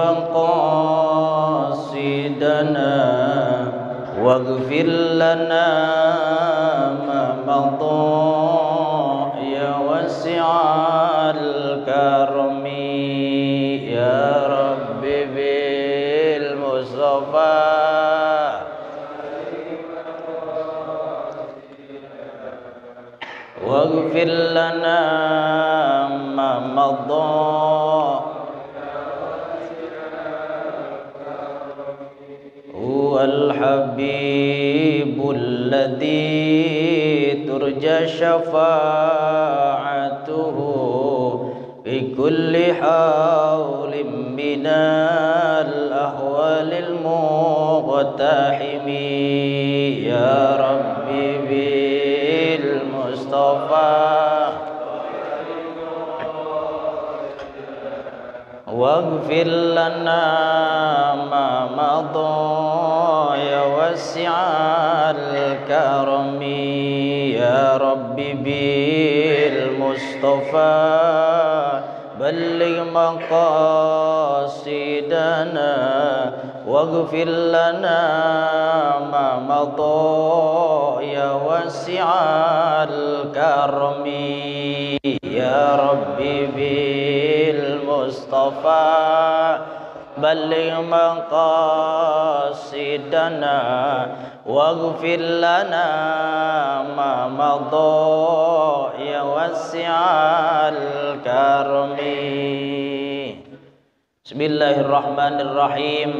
مقاصدنا واغفر لنا ما مضى يا واسع الكرم يا رب بالمصطفى واغفر لنا ما مضى هو الحبيب الذي ترجى شفاعته في كل حول من الأحوال المقتحم يا ربي بالمصطفى واغفر لنا ما مضى يا واسع الكرم يا ربي بالمصطفى بلغ مقاصدنا واغفر لنا ما مضى يا واسع الكرم يا ربي بالمصطفى بلغ مقاصدنا واغفر لنا ما مضى يا واسع الكرم. Bismillahirrahmanirrahim.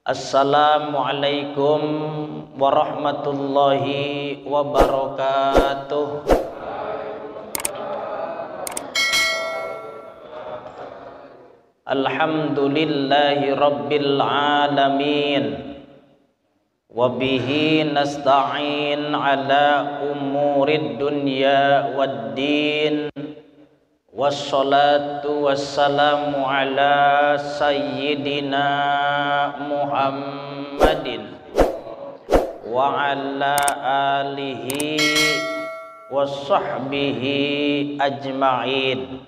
Assalamualaikum warahmatullahi wabarakatuh. Alhamdulillahi rabbil alamin wa bihi nasta'in ala umurid dunya waddin wassalatu wassalamu ala sayyidina Muhammadin wa ala alihi wa sahbihi ajma'in.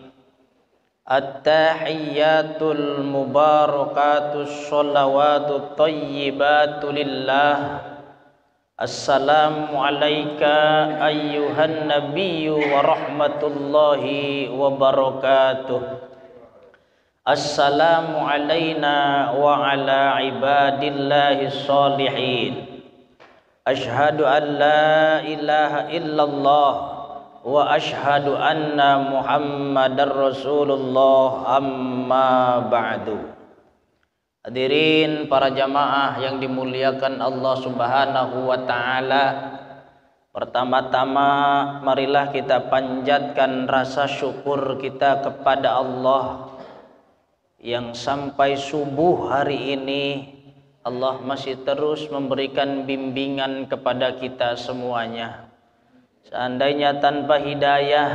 At-tahiyyatul mubarakatus sholawatut thayyibatu lillah. Assalamu alayka ayyuhan nabiyyu wa rahmatullahi wa barakatuh. Assalamu alayna wa ala ibadillahi sholihin. Ashhadu an la ilaha illallah wa ashhadu anna Muhammadar Rasulullah, amma ba'du. Hadirin para jamaah yang dimuliakan Allah Subhanahu wa taala. Pertama-tama marilah kita panjatkan rasa syukur kita kepada Allah yang sampai subuh hari ini Allah masih terus memberikan bimbingan kepada kita semuanya. Seandainya tanpa hidayah,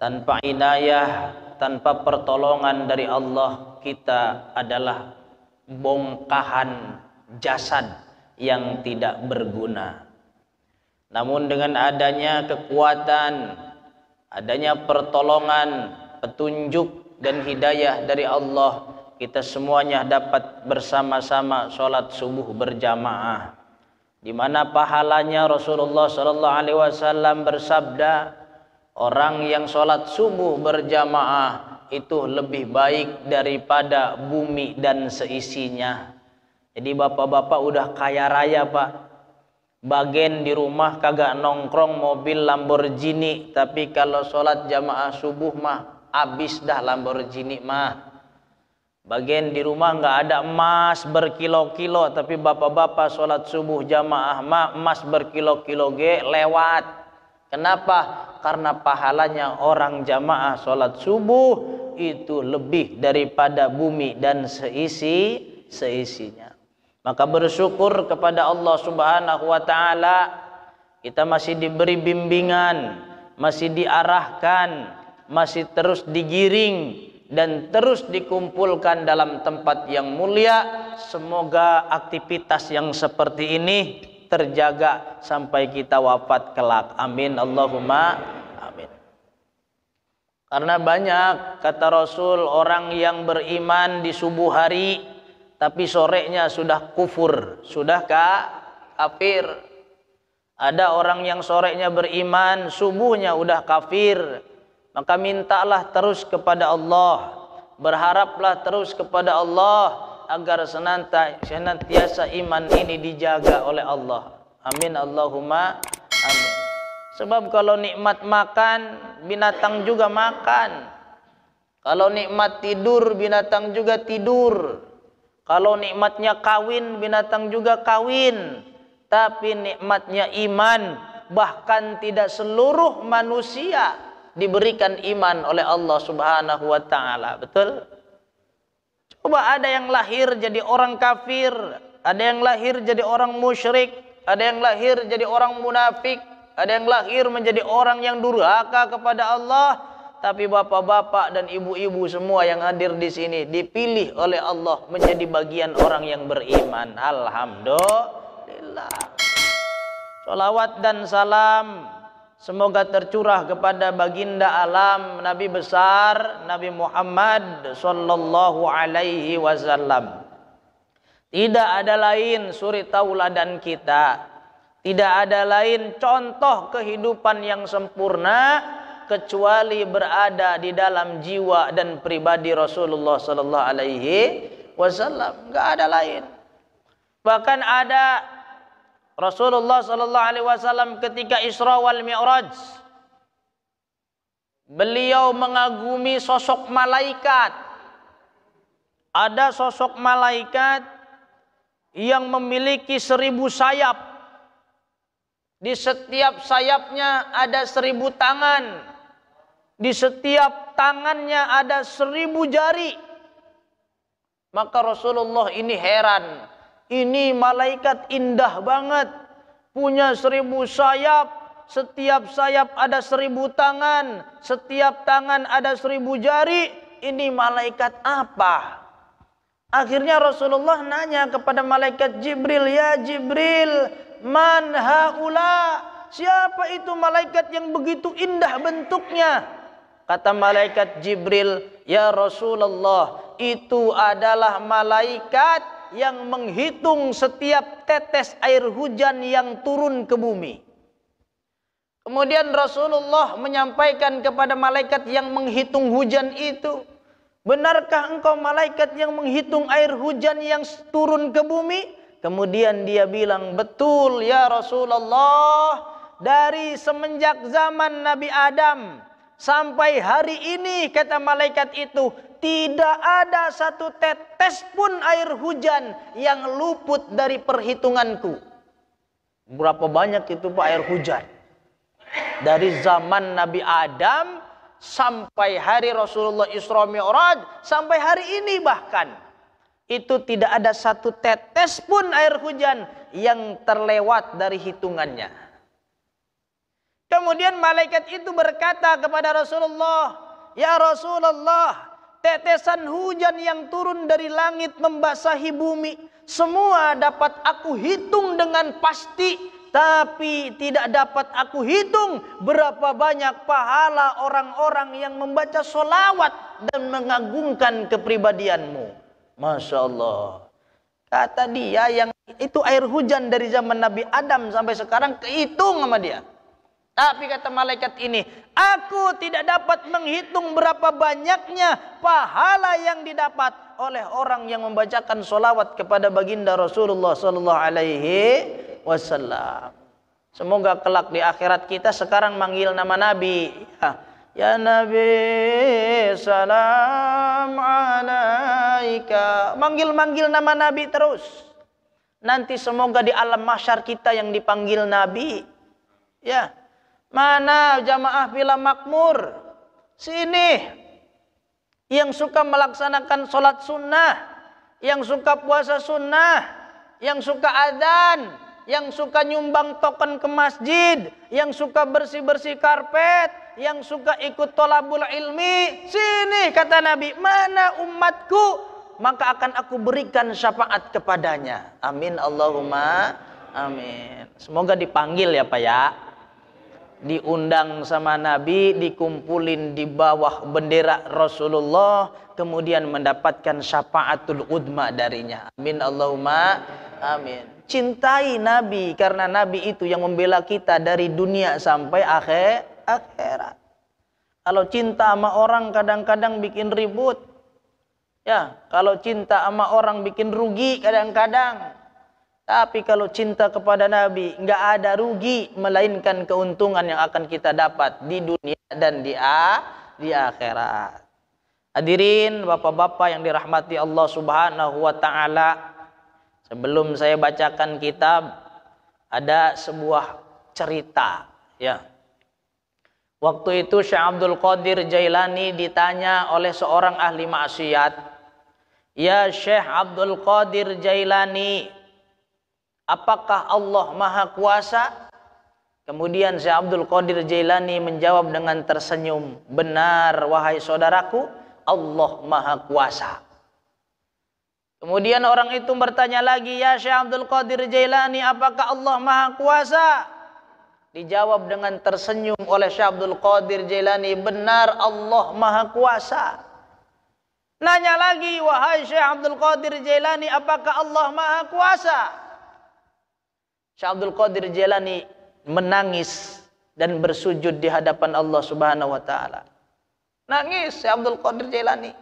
tanpa inayah, tanpa pertolongan dari Allah, kita adalah bongkahan jasad yang tidak berguna. Namun dengan adanya kekuatan, adanya pertolongan, petunjuk dan hidayah dari Allah, kita semuanya dapat bersama-sama sholat subuh berjamaah, di mana pahalanya Rasulullah sallallahu alaihi wasallam bersabda, orang yang sholat subuh berjamaah itu lebih baik daripada bumi dan seisinya. Jadi bapak-bapak udah kaya raya pak, bagian di rumah kagak nongkrong mobil Lamborghini, tapi kalau sholat jamaah subuh mah habis dah Lamborghini mah. Bagian di rumah nggak ada emas berkilo-kilo, tapi bapak-bapak sholat subuh jamaah emas berkilo-kilo lewat. Kenapa? Karena pahalanya orang jamaah sholat subuh itu lebih daripada bumi dan seisinya. Maka bersyukur kepada Allah Subhanahu wa taala, kita masih diberi bimbingan, masih diarahkan, masih terus digiring dan terus dikumpulkan dalam tempat yang mulia. Semoga aktivitas yang seperti ini terjaga sampai kita wafat kelak. Amin Allahumma amin. Karena banyak kata Rasul orang yang beriman di subuh hari tapi sorenya sudah kufur, sudah kafir. Ada orang yang sorenya beriman, subuhnya udah kafir. Maka mintalah terus kepada Allah, berharaplah terus kepada Allah agar senantiasa iman ini dijaga oleh Allah. Amin Allahumma amin. Sebab kalau nikmat makan, binatang juga makan. Kalau nikmat tidur, binatang juga tidur. Kalau nikmatnya kawin, binatang juga kawin. Tapi nikmatnya iman, bahkan tidak seluruh manusia diberikan iman oleh Allah Subhanahu wa taala. Betul? Coba ada yang lahir jadi orang kafir, ada yang lahir jadi orang musyrik, ada yang lahir jadi orang munafik, ada yang lahir menjadi orang yang durhaka kepada Allah. Tapi bapak-bapak dan ibu-ibu semua yang hadir di sini dipilih oleh Allah menjadi bagian orang yang beriman. Alhamdulillah. Salawat dan salam semoga tercurah kepada baginda alam Nabi besar Nabi Muhammad sallallahu alaihi wasallam. Tidak ada lain suri tauladan kita, tidak ada lain contoh kehidupan yang sempurna kecuali berada di dalam jiwa dan pribadi Rasulullah sallallahu alaihi wasallam. Enggak ada lain. Bahkan ada Rasulullah sallallahu alaihi wasallam ketika Isra wal Mi'raj, beliau mengagumi sosok malaikat. Ada sosok malaikat yang memiliki 1000 sayap. Di setiap sayapnya ada 1000 tangan. Di setiap tangannya ada 1000 jari. Maka Rasulullah ini heran. Ini malaikat indah banget, punya 1000 sayap, setiap sayap ada 1000 tangan, setiap tangan ada 1000 jari. Ini malaikat apa? Akhirnya Rasulullah nanya kepada malaikat Jibril, ya Jibril, man haula? Siapa itu malaikat yang begitu indah bentuknya? Kata malaikat Jibril, ya Rasulullah, itu adalah malaikat yang menghitung setiap tetes air hujan yang turun ke bumi. Kemudian Rasulullah menyampaikan kepada malaikat yang menghitung hujan itu, benarkah engkau malaikat yang menghitung air hujan yang turun ke bumi? Kemudian dia bilang, betul ya Rasulullah, dari semenjak zaman Nabi Adam sampai hari ini, kata malaikat itu, tidak ada satu tetes pun air hujan yang luput dari perhitunganku. Berapa banyak itu Pak air hujan? Dari zaman Nabi Adam sampai hari Rasulullah Isra Mi'raj, sampai hari ini bahkan, itu tidak ada satu tetes pun air hujan yang terlewat dari hitungannya. Kemudian malaikat itu berkata kepada Rasulullah, ya Rasulullah, tetesan hujan yang turun dari langit membasahi bumi, semua dapat aku hitung dengan pasti, tapi tidak dapat aku hitung berapa banyak pahala orang-orang yang membaca sholawat dan mengagungkan kepribadianmu. Masya Allah. Kata dia, yang itu air hujan dari zaman Nabi Adam sampai sekarang kehitung sama dia. Tapi kata malaikat ini, aku tidak dapat menghitung berapa banyaknya pahala yang didapat oleh orang yang membacakan sholawat kepada baginda Rasulullah sallallahu alaihi wasallam. Semoga kelak di akhirat kita sekarang manggil nama Nabi. Ya Nabi, salam alaika. Manggil-manggil nama Nabi terus. Nanti semoga di alam mahsyar kita yang dipanggil Nabi. Ya. Mana jamaah bila makmur? Sini. Yang suka melaksanakan sholat sunnah, yang suka puasa sunnah, yang suka adzan, yang suka nyumbang token ke masjid, yang suka bersih-bersih karpet, yang suka ikut tolabul ilmi. Sini kata Nabi, mana umatku? Maka akan aku berikan syafaat kepadanya. Amin Allahumma amin. Semoga dipanggil ya Pak ya. diundang sama Nabi, dikumpulin di bawah bendera Rasulullah, kemudian mendapatkan syafaatul udma darinya. Amin Allahumma amin. Cintai Nabi karena Nabi itu yang membela kita dari dunia sampai akhirat. Kalau cinta sama orang kadang-kadang bikin ribut. Ya, kalau cinta sama orang bikin rugi kadang-kadang. Tapi kalau cinta kepada Nabi, nggak ada rugi, melainkan keuntungan yang akan kita dapat di dunia dan di akhirat. Hadirin, bapak-bapak yang dirahmati Allah Subhanahu wa Ta'ala, sebelum saya bacakan kitab, ada sebuah cerita. Ya. Waktu itu Syekh Abdul Qadir Jailani ditanya oleh seorang ahli maksiat, "Ya Syekh Abdul Qadir Jailani, apakah Allah Maha Kuasa?" Kemudian Syekh Abdul Qadir Jailani menjawab dengan tersenyum, "Benar wahai saudaraku, Allah Maha Kuasa." Kemudian orang itu bertanya lagi, "Ya Syekh Abdul Qadir Jailani, apakah Allah Maha Kuasa?" Dijawab dengan tersenyum oleh Syekh Abdul Qadir Jailani, "Benar Allah Maha Kuasa." Nanya lagi, "Wahai Syekh Abdul Qadir Jailani, apakah Allah Maha Kuasa?" Syekh Abdul Qadir Jailani menangis dan bersujud di hadapan Allah Subhanahu wa Ta'ala. Nangis Syekh Abdul Qadir Jailani,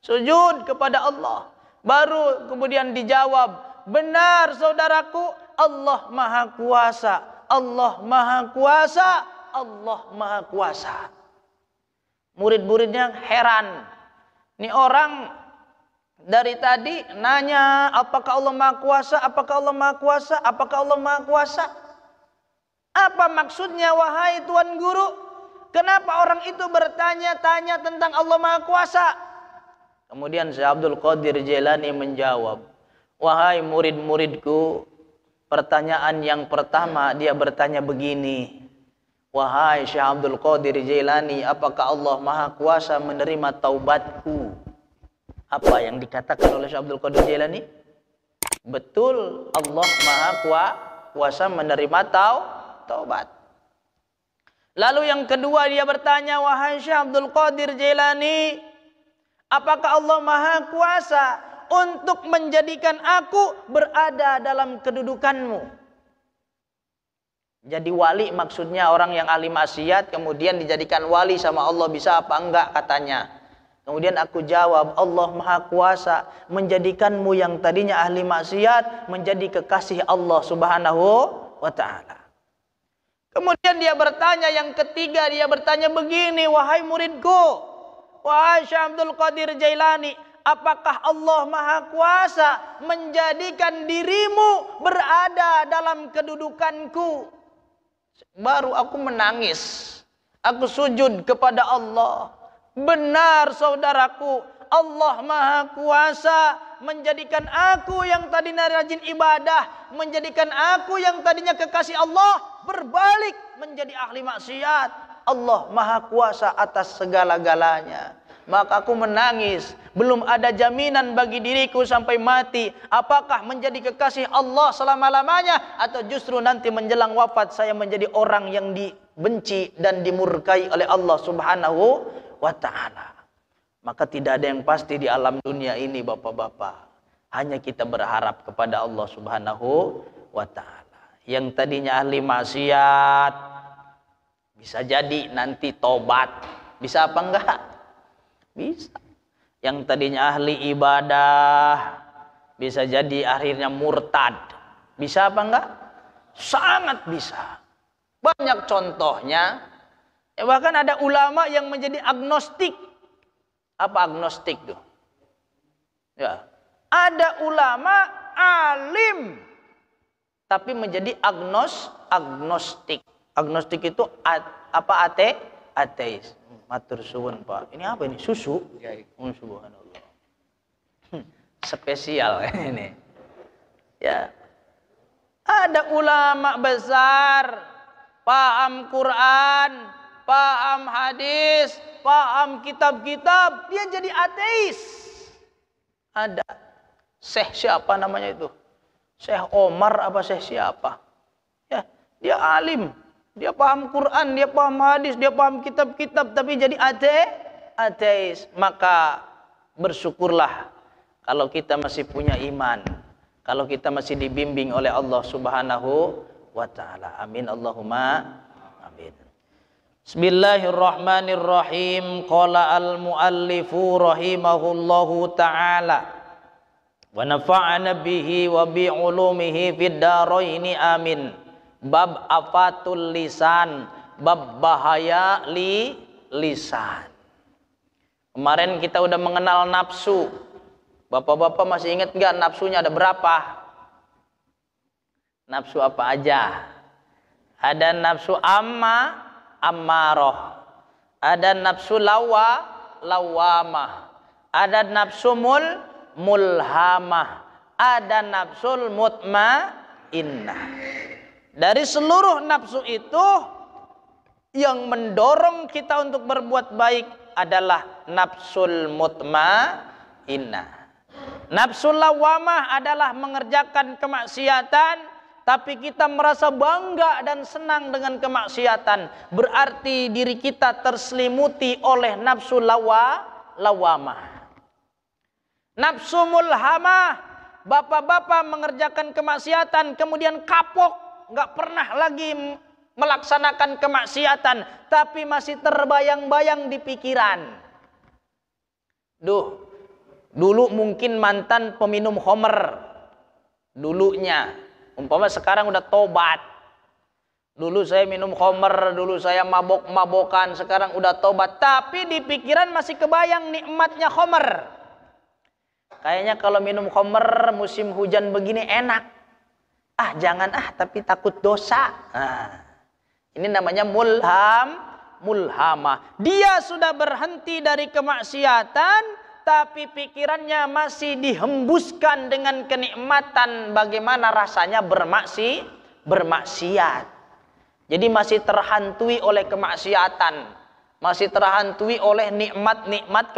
sujud kepada Allah. Baru kemudian dijawab, "Benar saudaraku, Allah Maha Kuasa. Allah Maha Kuasa. Allah Maha Kuasa." Murid-muridnya heran. Ini orang dari tadi nanya, apakah Allah Maha Kuasa? Apakah Allah Maha Kuasa? Apakah Allah Maha Kuasa? Apa maksudnya wahai Tuan Guru? Kenapa orang itu bertanya-tanya tentang Allah Maha Kuasa? Kemudian Syekh Abdul Qadir Jailani menjawab, "Wahai murid-muridku, pertanyaan yang pertama dia bertanya begini, wahai Syekh Abdul Qadir Jailani, apakah Allah Maha Kuasa menerima taubatku?" Apa yang dikatakan oleh Syekh Abdul Qadir Jailani? Betul, Allah Maha Kuasa menerima taubat. Lalu yang kedua dia bertanya, wahai Syekh Abdul Qadir Jailani, apakah Allah Maha Kuasa untuk menjadikan aku berada dalam kedudukanmu? Jadi wali maksudnya orang yang ahli maksiat kemudian dijadikan wali sama Allah, bisa apa enggak katanya. Kemudian aku jawab, Allah Maha Kuasa menjadikanmu yang tadinya ahli maksiat menjadi kekasih Allah Subhanahu wa Ta'ala. Kemudian dia bertanya, yang ketiga dia bertanya begini, wahai muridku, wahai Syekh Abdul Qadir Jailani, apakah Allah Maha Kuasa menjadikan dirimu berada dalam kedudukanku? Baru aku menangis, aku sujud kepada Allah. Benar saudaraku, Allah Maha Kuasa menjadikan aku yang tadinya rajin ibadah, menjadikan aku yang tadinya kekasih Allah, berbalik menjadi ahli maksiat. Allah Maha Kuasa atas segala-galanya. Maka aku menangis. Belum ada jaminan bagi diriku sampai mati, apakah menjadi kekasih Allah selama-lamanya, atau justru nanti menjelang wafat saya menjadi orang yang dibenci dan dimurkai oleh Allah Subhanahu wa Ta'ala. Maka tidak ada yang pasti di alam dunia ini bapak-bapak. Hanya kita berharap kepada Allah Subhanahu wa Ta'ala. Yang tadinya ahli maksiat, bisa jadi nanti tobat. Bisa apa enggak? Bisa. Yang tadinya ahli ibadah, bisa jadi akhirnya murtad. Bisa apa enggak? Sangat bisa. Banyak contohnya. Bahkan ada ulama yang menjadi agnostik. Apa agnostik tuh? Ya. Ada ulama alim tapi menjadi agnostik. Agnostik itu apa? Ateis. Matur suwun Pak. Ini apa ini? Susu? Subhanallah. Spesial ini. Ya. Ada ulama besar, paham Quran, paham hadis, paham kitab-kitab, dia jadi ateis. Ada Syekh siapa namanya itu? Syekh Omar apa Syekh siapa? Ya, dia alim, Dia paham Quran, dia paham hadis, dia paham kitab-kitab, tapi jadi ateis. Maka bersyukurlah kalau kita masih punya iman, kalau kita masih dibimbing oleh Allah Subhanahu wa ta'ala. Amin Allahumma amin. Bismillahirrahmanirrahim. Qala al-muallifu rahimahullahu ta'ala wa nafa'ana bihi wa bi ulumihi fid dharaini amin. Bab afatul lisan, bab bahaya lisan. Kemarin kita udah mengenal nafsu. Bapak-bapak masih ingat nggak nafsunya ada berapa? Nafsu apa aja? Ada nafsu ammaroh. Ada nafsu lawamah. Ada nafsu mulhamah. Ada nafsul mutmainnah. Dari seluruh nafsu itu yang mendorong kita untuk berbuat baik adalah nafsul mutmainnah. Nafsul lawamah adalah mengerjakan kemaksiatan tapi kita merasa bangga dan senang dengan kemaksiatan. Berarti diri kita terselimuti oleh nafsu lawamah. Nafsu mulhamah, bapak-bapak mengerjakan kemaksiatan kemudian kapok, nggak pernah lagi melaksanakan kemaksiatan, tapi masih terbayang-bayang di pikiran. Dulu mungkin mantan peminum khamr. Dulunya, umpama sekarang udah tobat. Dulu saya minum khamr, dulu saya mabok-mabokan, sekarang udah tobat. Tapi di pikiran masih kebayang nikmatnya khamr. Kayaknya kalau minum khamr musim hujan begini enak. Jangan tapi takut dosa. Ini namanya mulhamah. Dia sudah berhenti dari kemaksiatan, tapi pikirannya masih dihembuskan dengan kenikmatan bagaimana rasanya bermaksiat. Jadi masih terhantui oleh kemaksiatan, masih terhantui oleh nikmat-nikmat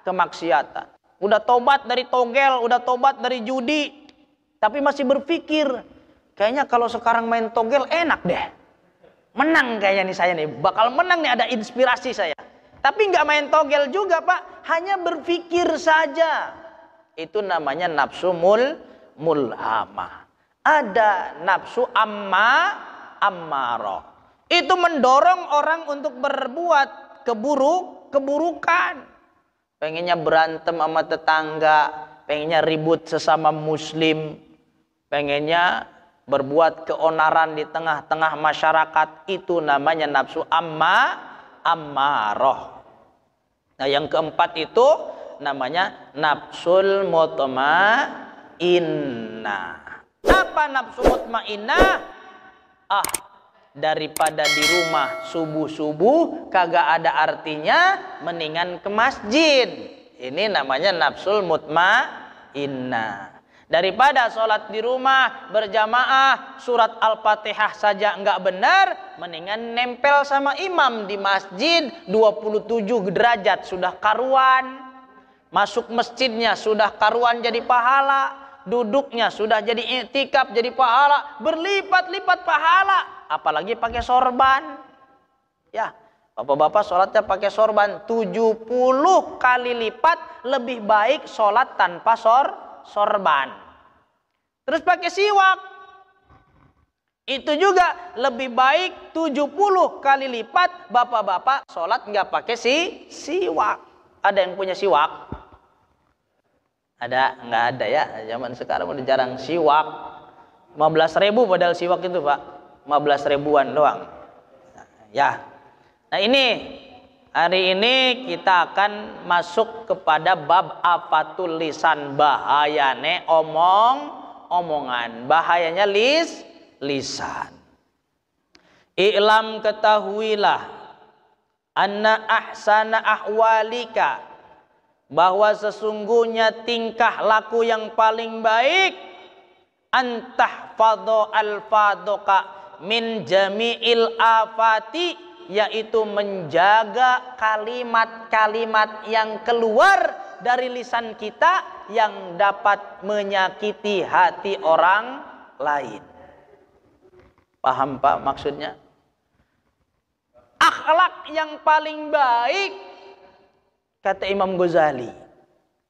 kemaksiatan. Udah tobat dari togel, udah tobat dari judi, tapi masih berpikir, kayaknya kalau sekarang main togel enak deh. Menang kayaknya nih saya nih, bakal menang nih, ada inspirasi saya. Tapi nggak main togel juga Pak, hanya berpikir saja. Itu namanya nafsu mulhamah. Ada nafsu ammaroh. Itu mendorong orang untuk berbuat keburukan. Pengennya berantem sama tetangga, pengennya ribut sesama muslim, pengennya berbuat keonaran di tengah-tengah masyarakat. Itu namanya nafsu ammaroh. Nah yang keempat itu namanya nafsul mutmainnah. Apa nafsu mutmainnah? Daripada di rumah subuh-subuh kagak ada artinya, mendingan ke masjid. Ini namanya nafsul mutmainnah. Daripada sholat di rumah berjamaah surat Al-Fatihah saja enggak benar, mendingan nempel sama imam di masjid 27 derajat sudah karuan. Masuk masjidnya sudah karuan jadi pahala, duduknya sudah jadi i'tikaf jadi pahala, berlipat-lipat pahala, apalagi pakai sorban. Ya, bapak-bapak sholatnya pakai sorban 70 kali lipat lebih baik sholat tanpa sorban. Terus pakai siwak, itu juga lebih baik 70 kali lipat bapak-bapak sholat nggak pakai siwak. Ada yang punya siwak? Ada? Nggak ada ya. Zaman sekarang udah jarang siwak. 15.000 padahal siwak itu Pak. 15 ribuan doang. Ya. Nah ini hari ini kita akan masuk kepada bab afatul lisan, bahayane omongan, bahayanya lisan. I'lam, ketahuilah, anna ahsana ahwalika, bahwa sesungguhnya tingkah laku yang paling baik, antahfadho alfadoka min jami'il afati, yaitu menjaga kalimat-kalimat yang keluar dari lisan kita yang dapat menyakiti hati orang lain. Paham Pak maksudnya? Akhlak yang paling baik, kata Imam Ghazali,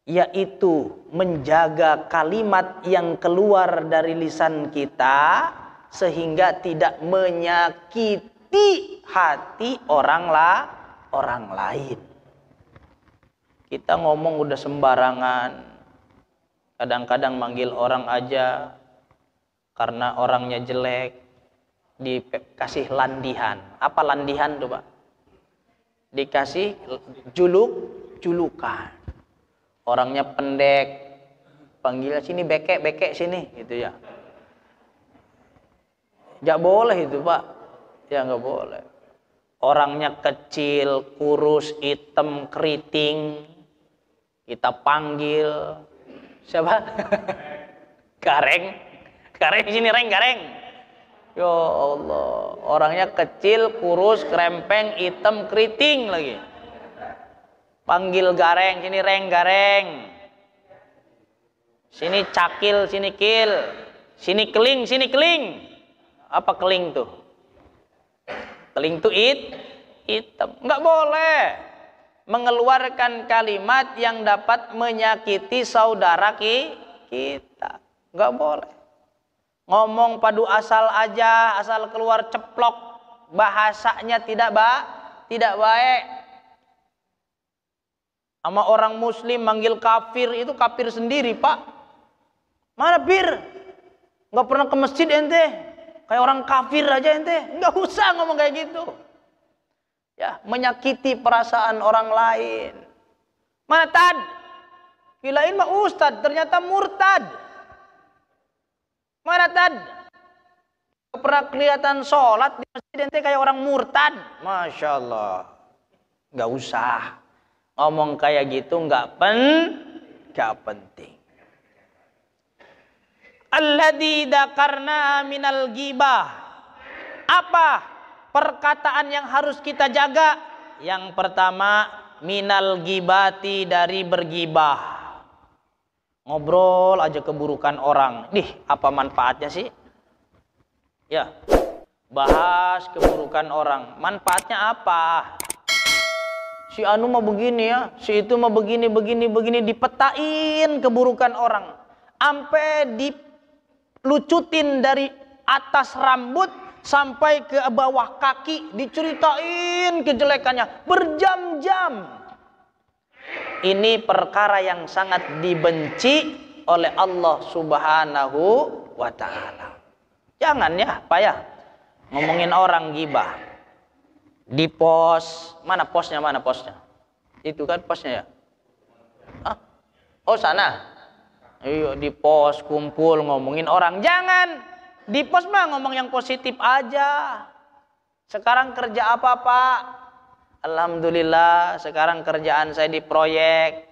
yaitu menjaga kalimat yang keluar dari lisan kita sehingga tidak menyakiti hati orang lain. Kita ngomong udah sembarangan, kadang-kadang manggil orang aja karena orangnya jelek dikasih landihan. Apa landihan tuh, Pak? Dikasih julukan. Orangnya pendek, panggil sini bekek sini, gitu ya. Nggak boleh itu, Pak. Ya nggak boleh. Orangnya kecil, kurus, hitam, keriting, kita panggil siapa? Gareng sini, gareng. Ya Allah, orangnya kecil, kurus, krempeng, hitam, keriting lagi. Panggil gareng, sini gareng. Sini cakil, sini kil. Sini keling. Apa keling tuh? Keling tuh hitam. Enggak boleh mengeluarkan kalimat yang dapat menyakiti saudara kita. Enggak boleh. Ngomong padu asal aja, asal keluar ceplok, bahasanya tidak baik. Sama orang muslim manggil kafir, itu kafir sendiri, Pak. Mana bir? Nggak pernah ke masjid ente? Kayak orang kafir aja ente? Nggak usah ngomong kayak gitu. Ya, menyakiti perasaan orang lain. Mana tad? Kirain mah ustad, ternyata murtad. Mana tad? Nggak pernah kelihatan sholat di masjid ente kayak orang murtad. Masya Allah. Nggak usah. Ngomong kayak gitu nggak penting. Alladzi dzakarna minal ghibah. Apa perkataan yang harus kita jaga? Yang pertama, minal ghibati, dari bergibah. Ngobrol aja keburukan orang. Apa manfaatnya sih? Ya, bahas keburukan orang. Manfaatnya apa? Si anu mah begini ya, si itu mah begini, dipetain keburukan orang. Sampai dilucutin dari atas rambut sampai ke bawah kaki, diceritain kejelekannya berjam-jam. Ini perkara yang sangat dibenci oleh Allah Subhanahu wa ta'ala. Jangan ya, Pak ya, ngomongin orang gibah. Di pos, mana posnya? Itu kan posnya ya? Oh sana. Iya, di pos kumpul ngomongin orang. Jangan. Di pos mah ngomong yang positif aja. Sekarang kerja apa, Pak? Alhamdulillah, sekarang kerjaan saya di proyek.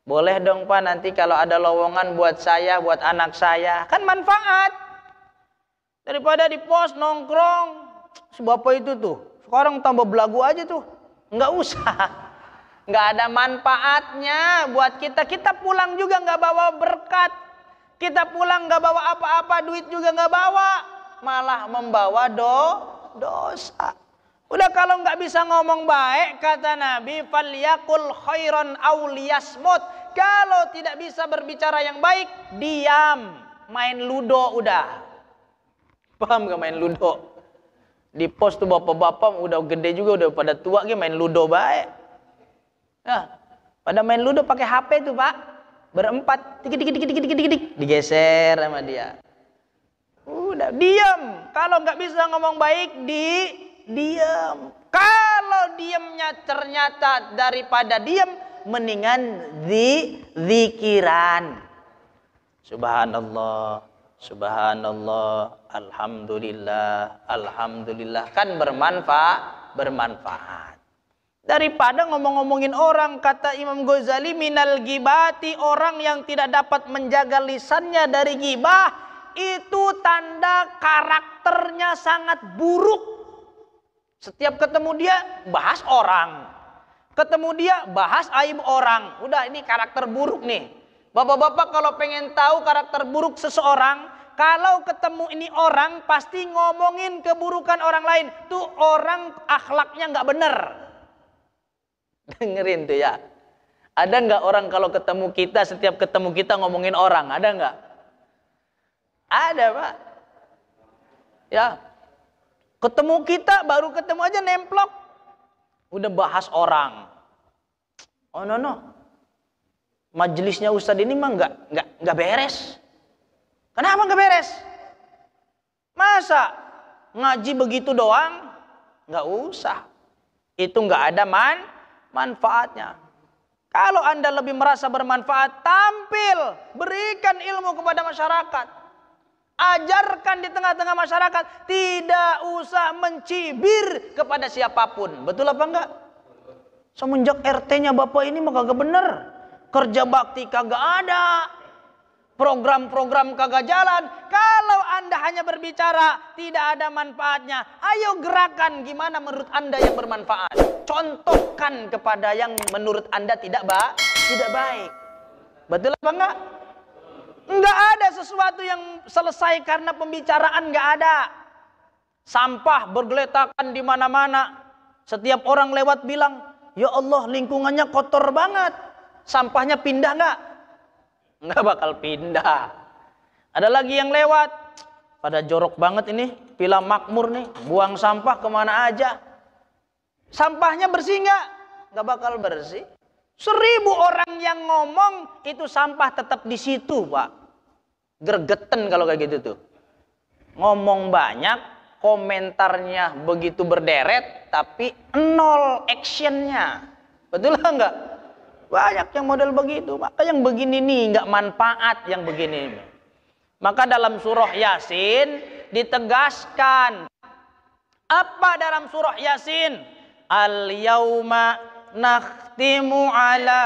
Boleh dong, Pak, nanti kalau ada lowongan buat saya, buat anak saya. Kan manfaat. Daripada di pos nongkrong. Sebab itu tuh. Sekarang tambah belagu aja tuh. Nggak usah. Nggak ada manfaatnya buat kita. Kita pulang juga nggak bawa berkat. Kita pulang nggak bawa apa-apa. Duit juga nggak bawa. Malah membawa dosa. Udah, kalau nggak bisa ngomong baik, kata Nabi, falyakul khairan aw liyasmut. Kalau tidak bisa berbicara yang baik, diam. Main ludo udah. Paham gak main ludo? Di pos tuh bapak-bapak udah gede juga, udah pada tua gitu, main ludo baik. Nah, pada main ludo pakai HP tuh, Pak. Berempat, dik, digeser sama dia. Udah, diam. Kalau nggak bisa ngomong baik, diam. Kalau diamnya ternyata daripada diam, mendingan zikiran. Subhanallah, subhanallah, alhamdulillah, kan bermanfaat. Daripada ngomong-ngomongin orang, kata Imam Ghazali, minal ghibati, orang yang tidak dapat menjaga lisannya dari ghibah, itu tanda karakternya sangat buruk. Setiap ketemu dia bahas orang, ketemu dia bahas aib orang. Udah, ini karakter buruk nih. Bapak-bapak kalau pengen tahu karakter buruk seseorang, kalau ketemu ini orang pasti ngomongin keburukan orang lain. Tuh orang akhlaknya nggak bener. Dengerin tuh ya. Ada nggak orang kalau ketemu kita, setiap ketemu kita ngomongin orang? Ada nggak? Ada, Pak. Ya. Ketemu kita, baru ketemu aja nemplok. Udah bahas orang. Oh no. Majelisnya Ustadz ini mah nggak beres. Kenapa nggak beres? Masa ngaji begitu doang? Nggak usah. Itu nggak ada manfaatnya. Kalau Anda lebih merasa bermanfaat, tampil, berikan ilmu kepada masyarakat. Ajarkan di tengah-tengah masyarakat, tidak usah mencibir kepada siapapun. Betul apa enggak? Semenjak RT-nya Bapak ini mah kagak bener. Kerja bakti kagak ada. Program-program kagak jalan. Kalau Anda hanya berbicara, tidak ada manfaatnya. Ayo gerakan gimana menurut Anda yang bermanfaat. Contohkan kepada yang menurut Anda tidak baik. Betul apa enggak? Enggak ada sesuatu yang selesai karena pembicaraan, enggak ada. Sampah bergeletakan di mana-mana. Setiap orang lewat bilang, "Ya Allah, lingkungannya kotor banget." Sampahnya pindah enggak? Enggak bakal pindah. Ada lagi yang lewat, pada jorok banget ini, Villa Makmur nih, buang sampah kemana aja. Sampahnya bersih enggak? Enggak bakal bersih. 1000 orang yang ngomong, itu sampah tetap di situ, Pak. Gergeten kalau kayak gitu tuh. Ngomong banyak, komentarnya begitu berderet, tapi nol actionnya. Betul enggak? Banyak yang model begitu. Maka yang begini nih nggak manfaat yang begini. Maka dalam surah Yasin ditegaskan. Apa dalam surah Yasin? Al-yauma nakhtimu ala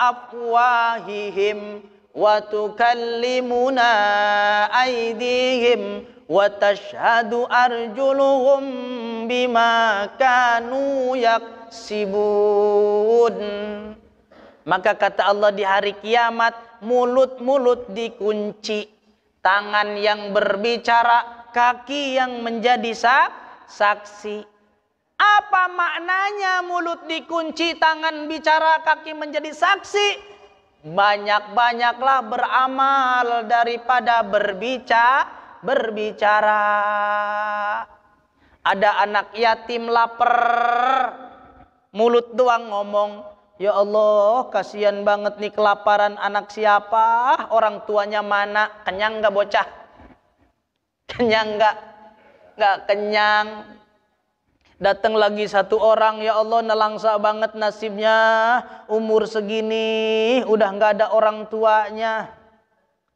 afwahihim wa tukallimuna aydihim wa tashhadu arjuluhum bima kanu yaksibun. Maka kata Allah di hari kiamat, mulut-mulut dikunci, tangan yang berbicara, kaki yang menjadi saksi. Apa maknanya mulut dikunci, tangan bicara, kaki menjadi saksi? Banyak-banyaklah beramal daripada berbicara. Ada anak yatim lapar, mulut doang ngomong, "Ya Allah, kasihan banget nih kelaparan anak siapa? Orang tuanya mana? Kenyang nggak bocah? Kenyang nggak? Nggak kenyang." Datang lagi satu orang, "Ya Allah, nelangsa banget nasibnya, umur segini udah nggak ada orang tuanya."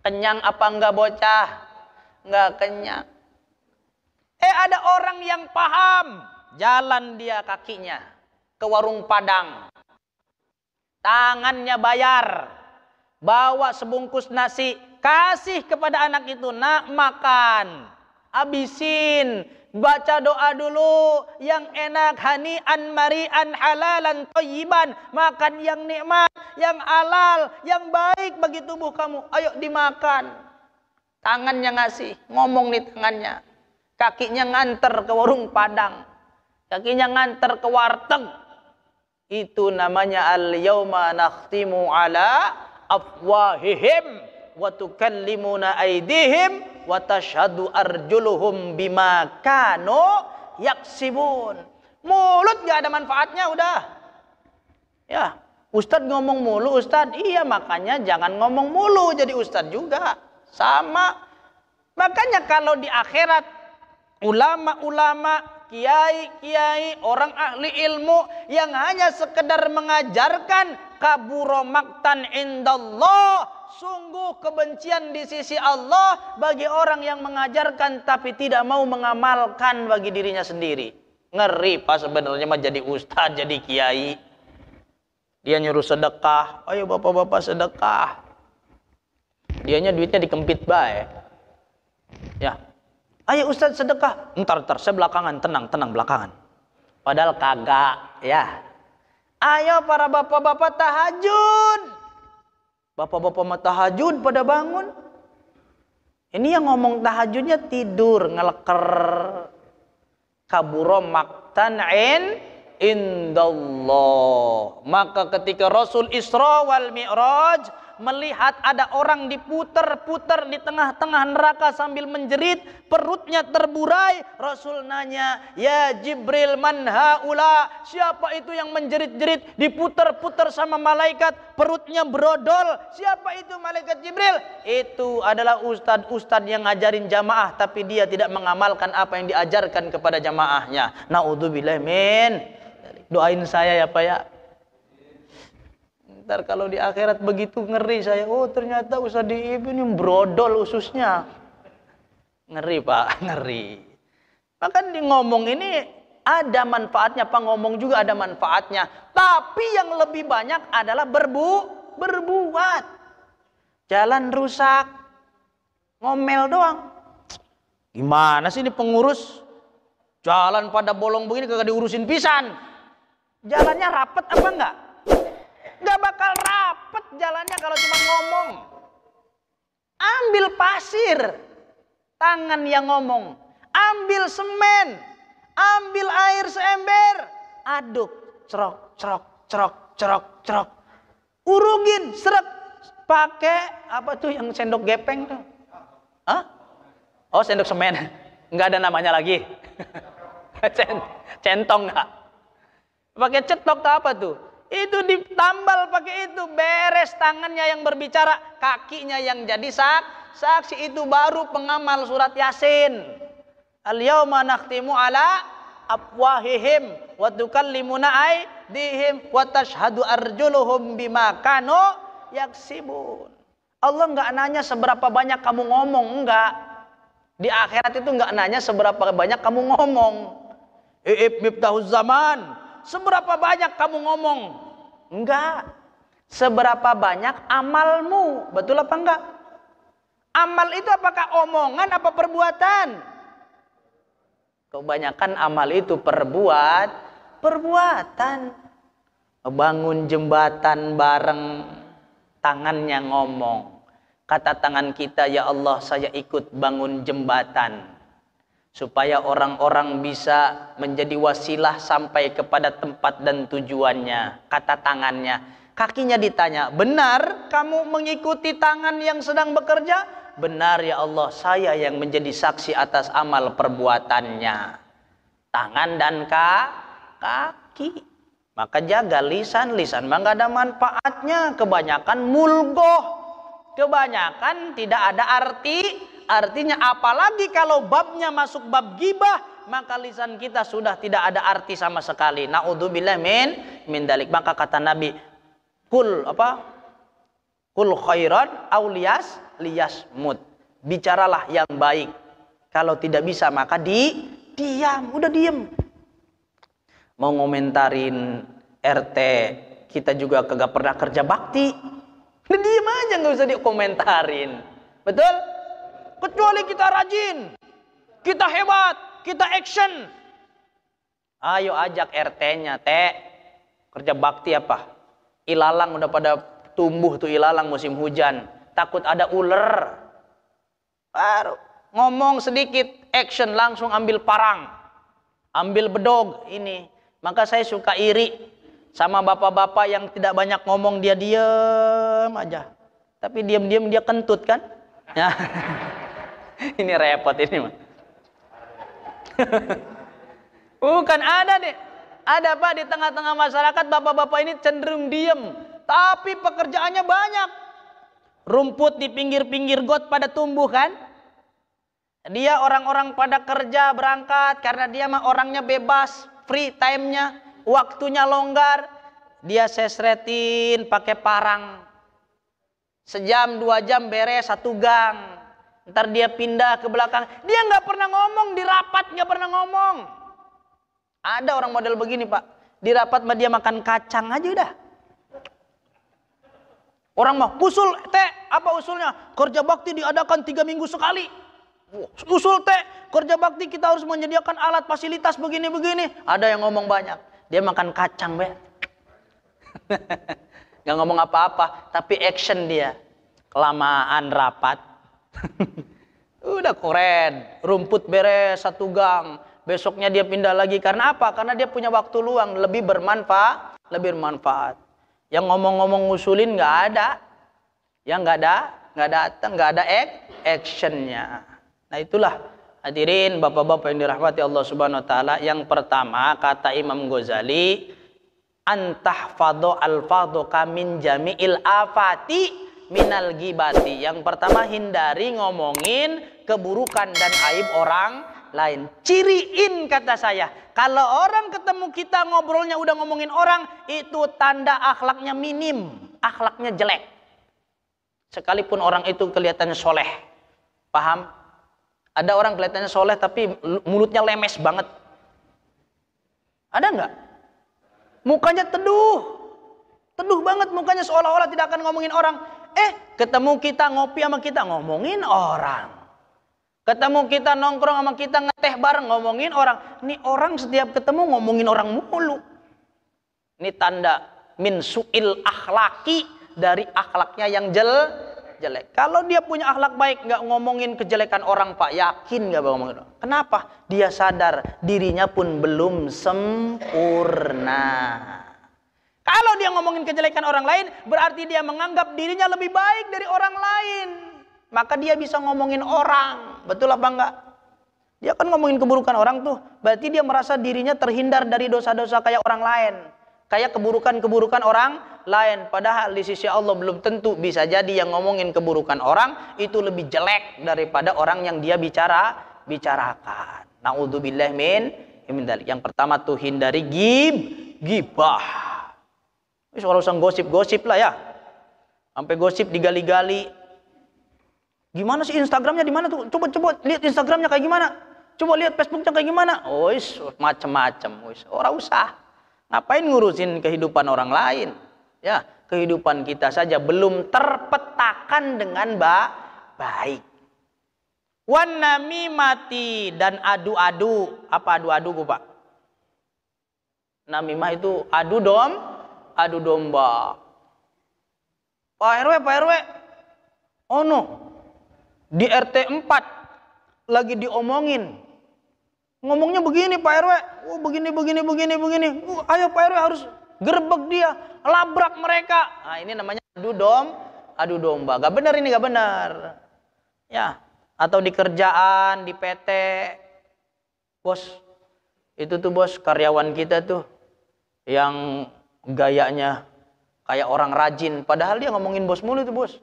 Kenyang apa nggak bocah? Nggak kenyang. Ada orang yang paham, jalan dia kakinya ke warung Padang, tangannya bayar, bawa sebungkus nasi, kasih kepada anak itu, "Nak, makan, habisin, baca doa dulu yang enak, hani'an mari'an halalan thayyiban, makan yang nikmat, yang halal, yang baik bagi tubuh kamu, ayo dimakan." Tangannya ngasih, ngomong nih tangannya, kakinya nganter ke warung Padang, kakinya nganter ke warteg. Itu namanya al-yauma nakhtimu ala afwahihim wa tukallimuna aydihim wa tashhadu arjuluhum bima kanu yaksibun. Mulut gak ada manfaatnya udah. Ya, Ustadz ngomong mulu, Ustadz. Iya, makanya jangan ngomong mulu jadi Ustadz juga. Sama. Makanya kalau di akhirat ulama-ulama, kiai-kiai, orang ahli ilmu yang hanya sekedar mengajarkan, kabura maktan indallah, sungguh kebencian di sisi Allah bagi orang yang mengajarkan tapi tidak mau mengamalkan bagi dirinya sendiri. Ngeri Pak sebenarnya mah jadi ustaz, jadi kiai. Dia nyuruh sedekah, ayo bapak-bapak sedekah. Dianya duitnya dikempit bae. Ya. Ayo Ustaz sedekah. Ntar saya belakangan, tenang belakangan. Padahal kagak, ya. Ayo para bapak-bapak tahajud. Bapak-bapak tahajud pada bangun. Ini yang ngomong tahajudnya tidur, ngeleker. Kaburo maktan'in indallah. Maka ketika Rasul Isra wal Mi'raj melihat ada orang diputer-puter di tengah-tengah neraka sambil menjerit, perutnya terburai, Rasul nanya, "Ya Jibril, man haula?" Siapa itu yang menjerit-jerit, diputer-puter sama malaikat, perutnya brodol? Siapa itu malaikat Jibril? Itu adalah ustadz-ustadz yang ngajarin jamaah, tapi dia tidak mengamalkan apa yang diajarkan kepada jamaahnya. Naudzubillah min. Doain saya ya Pak ya. Ntar kalau di akhirat begitu ngeri saya. Oh ternyata Ustaz Diib ini brodol ususnya. Ngeri Pak, ngeri. Maka di ngomong ini ada manfaatnya, Pak, ngomong juga ada manfaatnya. Tapi yang lebih banyak adalah berbuat. Jalan rusak, ngomel doang. Gimana sih ini pengurus? Jalan pada bolong begini kagak diurusin pisan. Jalannya rapet apa enggak? Gak bakal rapet jalannya kalau cuma ngomong. Ambil pasir, tangan yang ngomong. Ambil semen, ambil air seember, aduk, cerok, cerok, cerok, cerok, cerok. Urugin, seret, pakai apa tuh yang sendok gepeng tuh? Hah? Oh sendok semen, nggak ada namanya lagi. Centong nggak? Pakai cetok tuh apa tuh? Itu ditambal pakai itu, beres tangannya yang berbicara, kakinya yang jadi saksi, itu baru pengamal surat Yasin. Al-yauma nakhtimu ala afwahihim wa tukallimuna aydihim wa tashhadu arjuluhum bima kanu yaksibun. Allah enggak nanya seberapa banyak kamu ngomong, enggak. Di akhirat itu enggak nanya seberapa banyak kamu ngomong. Miftahuz zaman, seberapa banyak kamu ngomong? Enggak. Seberapa banyak amalmu? Betul apa enggak? Amal itu apakah omongan apa perbuatan? Kebanyakan amal itu perbuatan. Bangun jembatan bareng, tangannya ngomong. Kata tangan kita, ya Allah saya ikut bangun jembatan. Supaya orang-orang bisa menjadi wasilah sampai kepada tempat dan tujuannya. Kata tangannya. Kakinya ditanya, benar kamu mengikuti tangan yang sedang bekerja? Benar ya Allah, saya yang menjadi saksi atas amal perbuatannya. Tangan dan kaki. Maka jaga lisan. Lisan mah gak ada manfaatnya. Kebanyakan mulgoh. Kebanyakan tidak ada artinya, apalagi kalau babnya masuk bab ghibah, maka lisan kita sudah tidak ada arti sama sekali. Naudzubillah min dalik. Maka kata Nabi, kul khairan aw liyasmut. Bicaralah yang baik. Kalau tidak bisa maka diam, udah diam. Mau ngomentarin RT, kita juga kagak pernah kerja bakti. Udah diam aja, nggak usah dikomentarin. Betul? Kecuali kita rajin, kita hebat, kita action. Ayo ajak RT-nya, Teh, kerja bakti apa? Ilalang udah pada tumbuh tuh ilalang musim hujan. Takut ada ular. Baru ngomong sedikit, action, langsung ambil parang, ambil bedog ini. Maka saya suka iri sama bapak-bapak yang tidak banyak ngomong, dia diam aja. Tapi diam-diam dia kentut kan? Ya. Ini repot ini mah. Bukan ada deh. Ada Pak di tengah-tengah masyarakat bapak-bapak ini cenderung diam, tapi pekerjaannya banyak. Rumput di pinggir-pinggir got pada tumbuh kan? Dia orang-orang pada kerja berangkat karena dia mah orangnya bebas, free time-nya, waktunya longgar. Dia sesretin pakai parang. Sejam 2 jam beres 1 gang. Ntar dia pindah ke belakang. Dia nggak pernah ngomong di rapat, nggak pernah ngomong. Ada orang model begini Pak. Di rapat mah dia makan kacang aja udah. Orang mah usul Teh, apa usulnya? Kerja bakti diadakan 3 minggu sekali. Usul Teh, kerja bakti kita harus menyediakan alat fasilitas begini-begini. Ada yang ngomong banyak. Dia makan kacang be. Nggak ngomong apa-apa, tapi action dia. Kelamaan rapat. Udah keren, rumput beres satu gang. Besoknya dia pindah lagi. Karena apa? Karena dia punya waktu luang, lebih bermanfaat, Yang ngomong-ngomong ngusulin nggak ada, yang nggak datang, nggak ada actionnya. Nah itulah hadirin bapak-bapak yang dirahmati Allah Subhanahu Wa Taala. Yang pertama kata Imam Ghazali, antahfadhu alfadhuka min jami'il afati minal gibati. Yang pertama hindari ngomongin keburukan dan aib orang lain. Ciriin kata saya, kalau orang ketemu kita ngobrolnya udah ngomongin orang, itu tanda akhlaknya minim, akhlaknya jelek. Sekalipun orang itu kelihatannya soleh, paham? Ada orang kelihatannya soleh tapi mulutnya lemes banget. Ada nggak? Mukanya teduh banget mukanya, seolah-olah tidak akan ngomongin orang. Ketemu kita ngopi sama kita ngomongin orang. Ketemu kita nongkrong sama kita ngeteh bareng ngomongin orang. Ini orang setiap ketemu ngomongin orang mulu. Ini tanda min su'il akhlaki, dari akhlaknya yang jelek. Kalau dia punya akhlak baik, nggak ngomongin kejelekan orang, Pak, yakin nggak bakal ngomongin orang. Kenapa? Dia sadar dirinya pun belum sempurna. Kalau dia ngomongin kejelekan orang lain, berarti dia menganggap dirinya lebih baik dari orang lain. Maka dia bisa ngomongin orang. Betul apa enggak? Dia kan ngomongin keburukan orang tuh. Berarti dia merasa dirinya terhindar dari dosa-dosa kayak orang lain. Kayak keburukan-keburukan orang lain. Padahal di sisi Allah belum tentu. Bisa jadi yang ngomongin keburukan orang itu lebih jelek daripada orang yang dia bicarakan. Na'udzubillah min dzalik. Yang pertama tuh hindari gibah. Wis ora usah gosip-gosip lah ya. Sampai gosip digali-gali. Gimana sih Instagramnya di mana tuh? Coba lihat Instagramnya kayak gimana? Coba lihat Facebooknya kayak gimana? Wis macem-macem. Wis ora usah. Ngapain ngurusin kehidupan orang lain? Ya, kehidupan kita saja belum terpetakan dengan baik. Wan namimati, dan adu-adu. Apa adu-adu, Pak? Namimah itu adu domba. Pak RW. Oh no. Di RT 4 lagi diomongin. Ngomongnya begini Pak RW. Oh begini. Ayo Pak RW harus gerbek dia, labrak mereka. Nah, ini namanya adu domba. Gak benar ini, gak benar. Ya, atau di kerjaan, di PT. Bos, itu tuh bos, karyawan kita tuh yang gayanya kayak orang rajin, padahal dia ngomongin bos mulu tuh bos.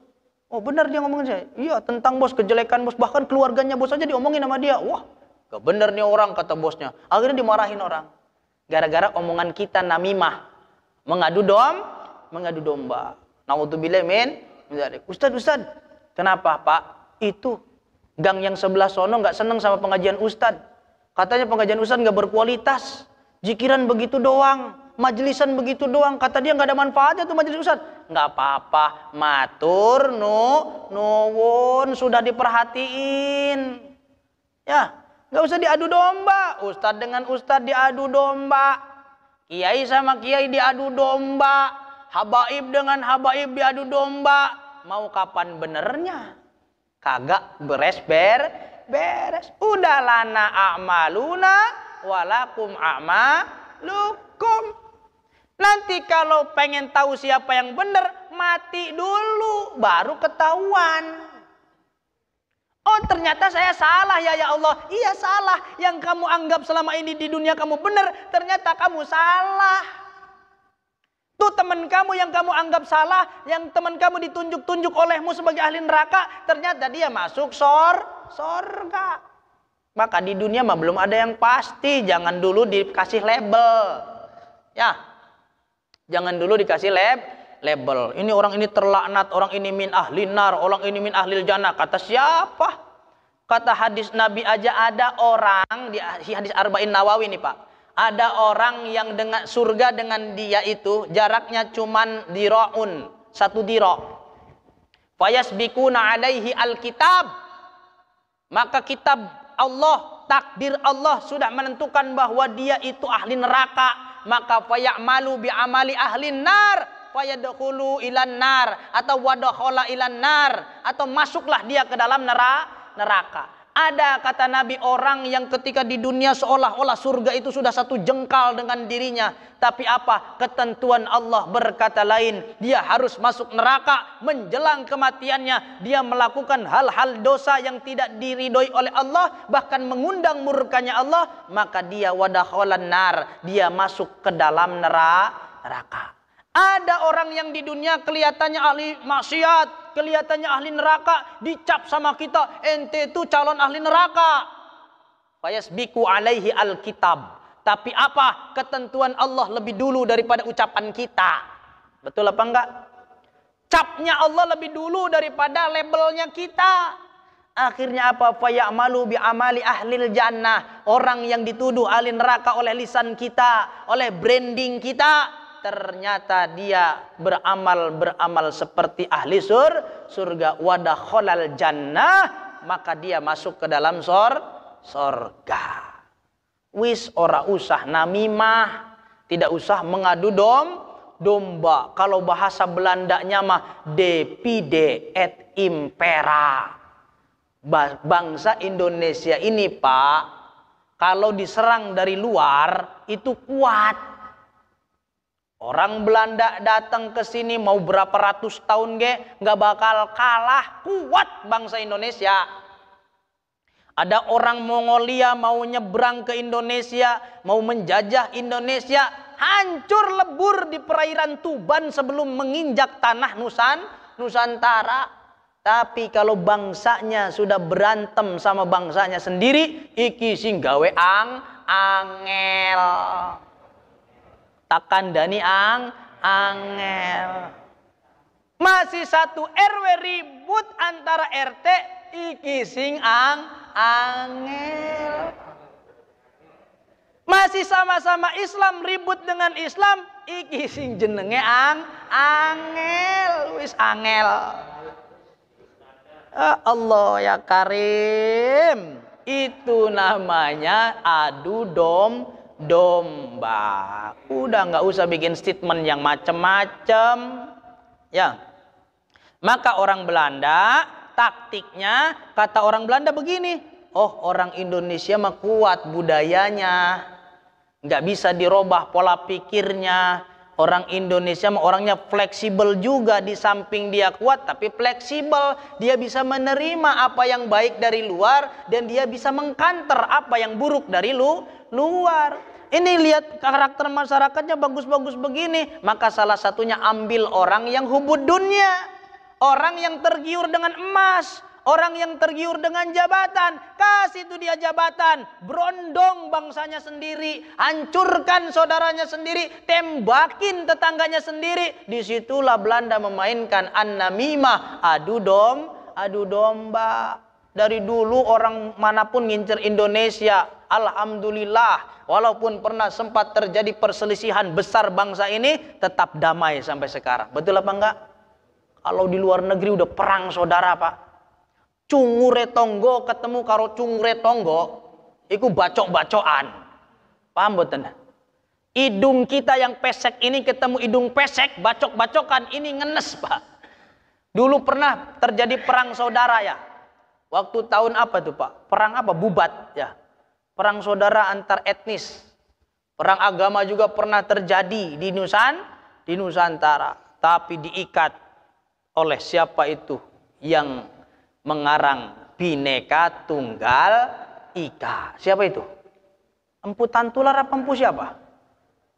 Oh benar dia ngomongin saya. Iya, tentang bos, kejelekan bos, bahkan keluarganya bos aja diomongin sama dia. Wah, gak bener nih orang, kata bosnya. Akhirnya dimarahin orang. Gara-gara omongan kita namimah, mengadu domba. Na'udzubillah min dzalik. Ustad, kenapa Pak? Itu gang yang sebelah sono gak seneng sama pengajian Ustad. Katanya pengajian Ustad gak berkualitas. Jikiran begitu doang, majlisan begitu doang. Kata dia gak ada manfaatnya tuh majelis Ustad. Gak apa-apa, matur nuwun, sudah diperhatiin. Ya, gak usah diadu domba. Ustad dengan Ustad diadu domba. Kiai sama kiai diadu domba. Habaib dengan habaib diadu domba. Mau kapan benernya? Kagak beres. Udah lana a'maluna walakum a'malukum. Nanti kalau pengen tahu siapa yang benar, mati dulu baru ketahuan. Oh ternyata saya salah ya Allah. Iya salah. Yang kamu anggap selama ini di dunia kamu benar, ternyata kamu salah. Tuh teman kamu yang kamu anggap salah, yang teman kamu ditunjuk-tunjuk olehmu sebagai ahli neraka, ternyata dia masuk sorga. Maka di dunia mah belum ada yang pasti. Jangan dulu dikasih label. Ya. Jangan dulu dikasih label. Ini orang ini terlaknat, orang ini min ahli nar, orang ini min ahlil jannah. Kata siapa? Kata hadis Nabi aja ada orang, di hadis Arba'in Nawawi nih Pak. Ada orang yang dengan surga dengan dia itu jaraknya cuman dira'un, 1 dira'. Fayasbikuna alaihi alkitab. Maka kitab Allah, takdir Allah sudah menentukan bahwa dia itu ahli neraka. Maka fayamalu bi amali ahlin nar fayadkhulu ilan nar atau wadakhala ilan nar, atau masuklah dia ke dalam neraka. Ada kata Nabi orang yang ketika di dunia seolah-olah surga itu sudah satu jengkal dengan dirinya. Tapi apa? Ketentuan Allah berkata lain. Dia harus masuk neraka menjelang kematiannya. Dia melakukan hal-hal dosa yang tidak diridhoi oleh Allah. Bahkan mengundang murkanya Allah. Maka dia wadakhalan nar. Dia masuk ke dalam neraka. Ada orang yang di dunia kelihatannya ahli maksiat, kelihatannya ahli neraka, dicap sama kita, ente itu calon ahli neraka. Fayasbiku alaihi alkitab. Tapi apa? Ketentuan Allah lebih dulu daripada ucapan kita. Betul apa enggak? Capnya Allah lebih dulu daripada labelnya kita. Akhirnya apa? Fayamalu bi amali ahlil jannah. Orang yang dituduh ahli neraka oleh lisan kita, oleh branding kita, ternyata dia beramal seperti ahli surga. Wadakhalal jannah, maka dia masuk ke dalam surga. Wis ora usah namimah, tidak usah mengadu domba. Kalau bahasa Belandanya mah depide et impera. Bangsa Indonesia ini Pak, kalau diserang dari luar itu kuat. Orang Belanda datang ke sini mau berapa ratus tahun nggak bakal kalah, kuat bangsa Indonesia. Ada orang Mongolia mau nyebrang ke Indonesia, mau menjajah Indonesia, hancur lebur di perairan Tuban sebelum menginjak tanah Nusantara. Tapi kalau bangsanya sudah berantem sama bangsanya sendiri, iki sing gawe angel. Takkan dani angel. Masih satu RW ribut antara RT, iki sing angel. Masih sama-sama Islam ribut dengan Islam, iki sing jenenge angel. Wis angel. Allah ya Karim. Itu namanya adu domba. Udah nggak usah bikin statement yang macem-macem. Ya. Maka orang Belanda, taktiknya, kata orang Belanda begini. Oh, orang Indonesia mah kuat budayanya. Nggak bisa dirubah pola pikirnya. Orang Indonesia mah orangnya fleksibel juga. Di samping dia kuat tapi fleksibel. Dia bisa menerima apa yang baik dari luar. Dan dia bisa mengkanter apa yang buruk dari luar. Ini lihat karakter masyarakatnya bagus-bagus begini. Maka salah satunya ambil orang yang hubud dunia. Orang yang tergiur dengan emas. Orang yang tergiur dengan jabatan, kasih itu dia jabatan, berondong bangsanya sendiri, hancurkan saudaranya sendiri, tembakin tetangganya sendiri. Disitulah Belanda memainkan an-namimah, adu domba. Dari dulu orang manapun ngincer Indonesia, alhamdulillah, walaupun pernah sempat terjadi perselisihan besar bangsa ini, tetap damai sampai sekarang. Betul apa enggak? Kalau di luar negeri udah perang saudara Pak. Cungure tonggo ketemu karo cungure tonggo, iku bacok-bacokan. Paham boten? Hidung kita yang pesek ini ketemu hidung pesek, bacok-bacokan, ini ngenes Pak. Dulu pernah terjadi perang saudara ya. Waktu tahun apa tuh Pak? Perang apa? Bubat ya. Perang saudara antar etnis. Perang agama juga pernah terjadi di Nusantara. Tapi diikat oleh siapa itu yang mengarang Bhinneka Tunggal Ika. Siapa itu? Empu Tantular apa empu siapa?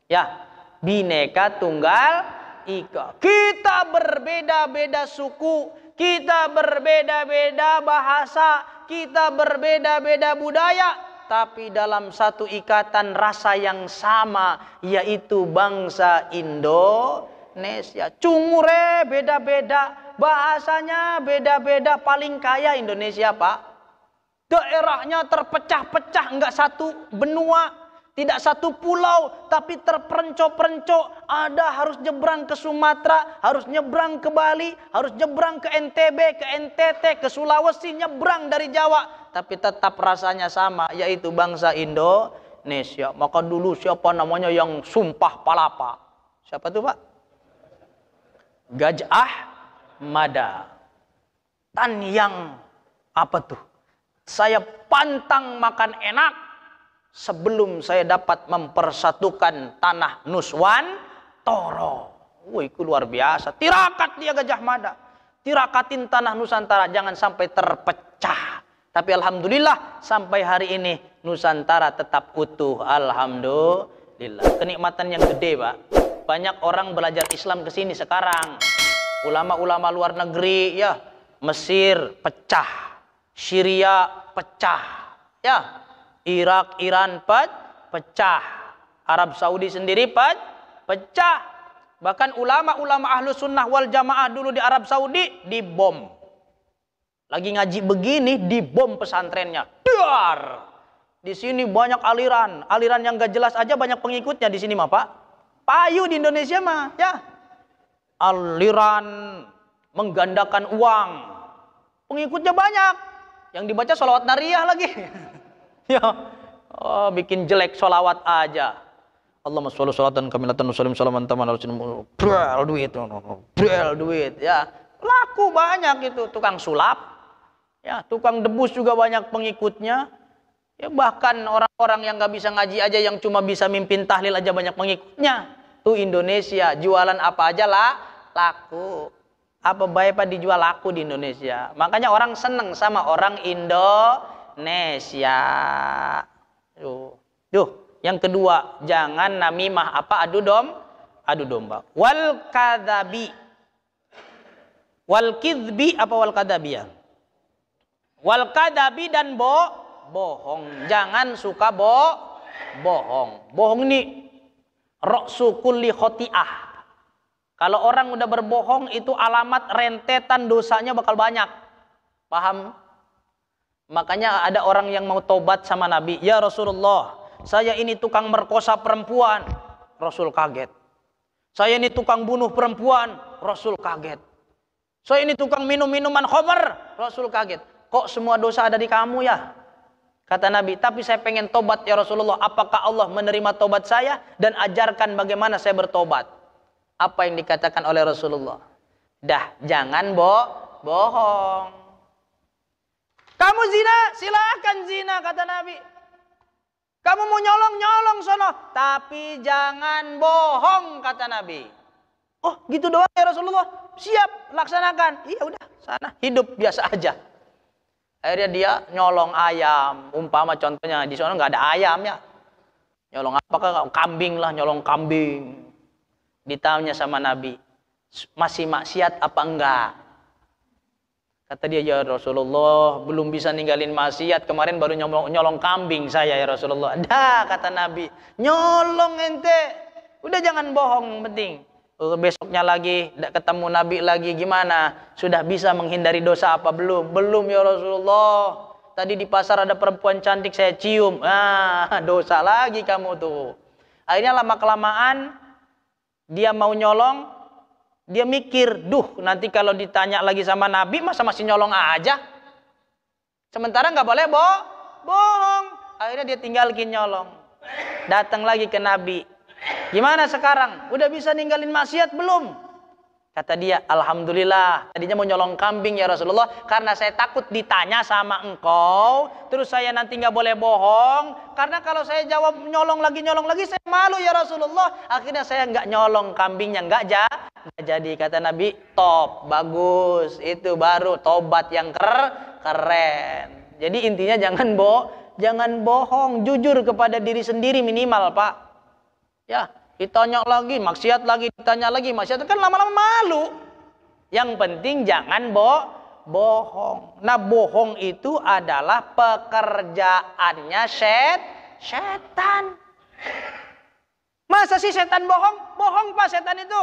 Ya, Bhinneka Tunggal Ika. Kita berbeda-beda suku, kita berbeda-beda bahasa, kita berbeda-beda budaya, tapi dalam satu ikatan rasa yang sama, yaitu bangsa Indonesia. Cungure beda-beda, bahasanya beda-beda. Paling kaya Indonesia Pak. Daerahnya terpecah-pecah, enggak satu benua, tidak satu pulau, tapi terperencok-perencok. Ada harus nyebrang ke Sumatera, harus nyebrang ke Bali, harus nyebrang ke NTB, ke NTT, ke Sulawesi, nyebrang dari Jawa, tapi tetap rasanya sama, yaitu bangsa Indonesia. Maka dulu siapa namanya yang sumpah palapa? Siapa tuh Pak? Gajah Mada. Tan yang apa tuh? saya pantang makan enak sebelum saya dapat mempersatukan tanah Nuswantara. Wih, itu luar biasa. Tirakat dia Gajah Mada. Tirakatin tanah Nusantara jangan sampai terpecah. Tapi alhamdulillah sampai hari ini Nusantara tetap utuh. Alhamdulillah. Kenikmatan yang gede, Pak. Banyak orang belajar Islam ke sini sekarang. Ulama-ulama luar negeri, ya, Mesir pecah, Syria pecah, ya, Irak, Iran pecah, Arab Saudi sendiri pecah. Bahkan ulama-ulama ahlu sunnah wal jamaah dulu di Arab Saudi dibom. Lagi ngaji begini dibom pesantrennya. Dar. Di sini banyak aliran yang gak jelas aja banyak pengikutnya di sini mah, Pak. Payu di Indonesia mah, ya. Aliran menggandakan uang. Pengikutnya banyak. Yang dibaca sholawat nariyah lagi. Ya. Oh, bikin jelek sholawat aja. Allahumma sholli sholatan kamilatan nusallim salaman taman brel duit, ya. Laku banyak itu, tukang sulap. Ya, tukang debus juga banyak pengikutnya. Ya, bahkan orang-orang yang nggak bisa ngaji aja, yang cuma bisa mimpin tahlil aja banyak pengikutnya. Tuh Indonesia, jualan apa aja lah laku. Apa baik Pak dijual laku di Indonesia. Makanya orang seneng sama orang Indonesia. Duh, yang kedua, jangan namimah apa adu domba. Wal kadzabi. Wal kidbi apa wal kadzabi ya? Wal kadzabi dan bohong. Jangan suka bohong. Bohong ini ra'su kulli khoti'ah. Kalau orang udah berbohong itu alamat rentetan dosanya bakal banyak. Paham? Makanya ada orang yang mau tobat sama Nabi. Ya Rasulullah, saya ini tukang merkosa perempuan. Rasul kaget. Saya ini tukang bunuh perempuan. Rasul kaget. Saya ini tukang minum minuman khamr. Rasul kaget. Kok semua dosa ada di kamu ya? Kata Nabi, tapi saya pengen tobat ya Rasulullah. Apakah Allah menerima tobat saya? Dan ajarkan bagaimana saya bertobat. Apa yang dikatakan oleh Rasulullah? Dah, jangan bohong. Kamu zina, silakan zina, kata Nabi. Kamu mau nyolong sono, tapi jangan bohong, kata Nabi. Oh, gitu doang ya Rasulullah. Siap, laksanakan. Iya udah, sana hidup biasa aja. Akhirnya dia nyolong ayam. Umpama contohnya di sana nggak ada ayam ya. Nyolong apa? Kambing lah, nyolong kambing. Ditanya sama Nabi, masih maksiat apa enggak? Kata dia, ya Rasulullah, belum bisa ninggalin maksiat. Kemarin baru nyolong kambing saya ya Rasulullah. Dah, kata Nabi, nyolong ente. Udah jangan bohong, penting. Besoknya lagi, ketemu Nabi lagi, gimana? Sudah bisa menghindari dosa apa belum? Belum ya Rasulullah. Tadi di pasar ada perempuan cantik saya cium. Dosa lagi kamu tuh. Akhirnya lama-kelamaan, dia mau nyolong. Dia mikir, nanti kalau ditanya lagi sama Nabi, masa masih nyolong aja? Sementara nggak boleh bohong. Akhirnya dia tinggalin nyolong. Datang lagi ke Nabi. Gimana sekarang? Udah bisa ninggalin maksiat belum? Kata dia, alhamdulillah. Tadinya mau nyolong kambing ya Rasulullah, karena saya takut ditanya sama engkau. Terus saya nanti nggak boleh bohong. Karena kalau saya jawab nyolong lagi, saya malu ya Rasulullah. Akhirnya saya nggak nyolong kambingnya, nggak jadi. Kata Nabi, top, bagus. Itu baru tobat yang keren. Jadi intinya jangan bohong, jujur kepada diri sendiri minimal, Pak. Ya, ditanya lagi, maksiat lagi, ditanya lagi, maksiat, kan lama-lama malu. Yang penting jangan bohong. Nah, bohong itu adalah pekerjaannya setan. Masa sih setan bohong? Bohong Pak setan itu.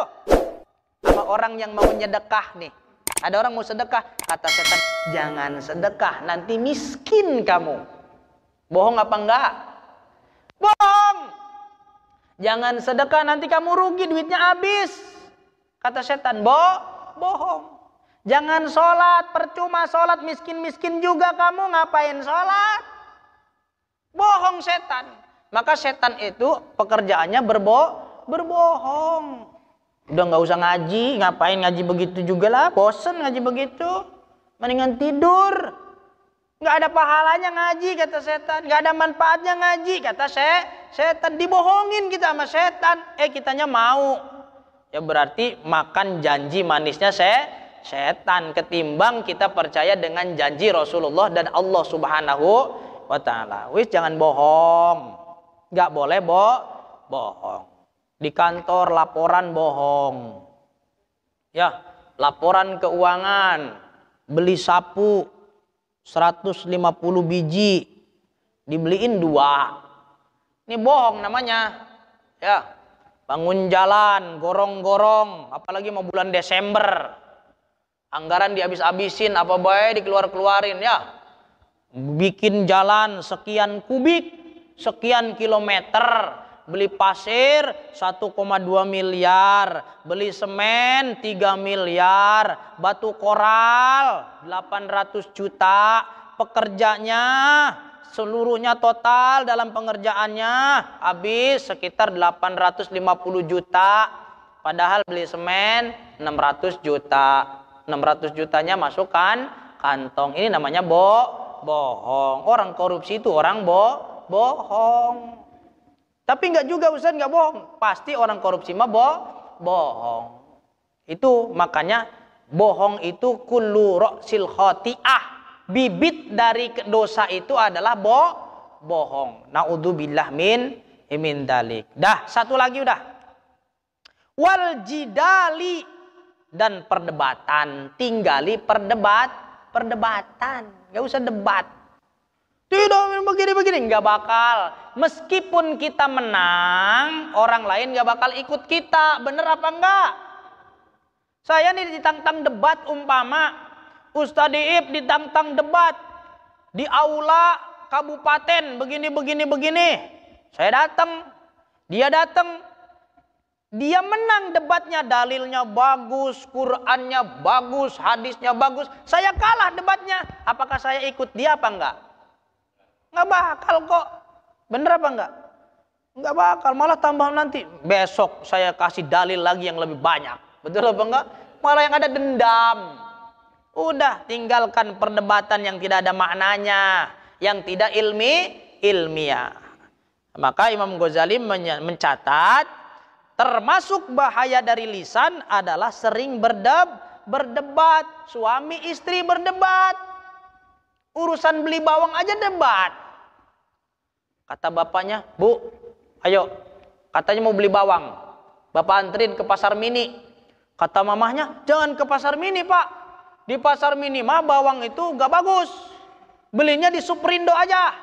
Sama orang yang mau nyedekah nih. Ada orang mau sedekah, kata setan, jangan sedekah, nanti miskin kamu. Bohong apa enggak? Bohong. Jangan sedekah, nanti kamu rugi, duitnya habis. Kata setan, bohong. Jangan sholat, percuma sholat, miskin-miskin juga kamu, ngapain sholat? Bohong setan. Maka setan itu pekerjaannya berbohong. Udah nggak usah ngaji, ngapain ngaji begitu juga lah, bosen ngaji begitu. Mendingan tidur. Nggak ada pahalanya ngaji kata setan, nggak ada manfaatnya ngaji kata setan. Dibohongin kita sama setan, kitanya mau. Ya berarti makan janji manisnya setan ketimbang kita percaya dengan janji Rasulullah dan Allah Subhanahu wa taala. Wis jangan bohong. Nggak boleh bohong. Di kantor laporan bohong. Ya, laporan keuangan, beli sapu 150 biji, dibeliin 2. Ini bohong namanya. Ya, bangun jalan, gorong-gorong, apalagi mau bulan Desember. Anggaran dihabis-habisin, apa baik dikeluar-keluarin ya. Bikin jalan sekian kubik, sekian kilometer, beli pasir 1,2 miliar, beli semen 3 miliar, batu koral 800 juta, pekerjanya seluruhnya total dalam pengerjaannya habis sekitar 850 juta, padahal beli semen 600 juta. 600 jutanya masukkan kantong. Ini namanya bohong. Orang korupsi itu orang bohong. Tapi enggak juga Ustaz, enggak bohong. Pasti orang korupsi mah bohong. Itu makanya bohong itu kullu ra'sil khati'ah. Bibit dari dosa itu adalah bohong. Naudzubillah min dalik. Dah, satu lagi udah. Wal jidali, dan perdebatan. Tinggali perdebatan. Enggak usah debat. Tidak begini-begini, nggak bakal. Meskipun kita menang, orang lain nggak bakal ikut kita. Bener apa enggak? Saya nih ditantang debat umpama Ustadz Iip ditantang debat di aula kabupaten begini. Saya datang, dia datang, dia menang debatnya, dalilnya bagus, Qurannya bagus, hadisnya bagus. Saya kalah debatnya. Apakah saya ikut dia apa enggak? Nggak bakal kok. Bener apa enggak? Nggak bakal, malah tambah nanti. Besok saya kasih dalil lagi yang lebih banyak. Betul apa enggak? Malah yang ada dendam. Udah, tinggalkan perdebatan yang tidak ada maknanya, yang tidak ilmiah. Maka Imam Ghazali mencatat, termasuk bahaya dari lisan adalah sering berdebat. Suami istri berdebat. Urusan beli bawang aja debat. Kata bapaknya, Bu, ayo, katanya mau beli bawang. Bapak anterin ke pasar mini. Kata mamahnya, jangan ke pasar mini Pak. Di pasar mini mah bawang itu gak bagus. Belinya di Superindo aja.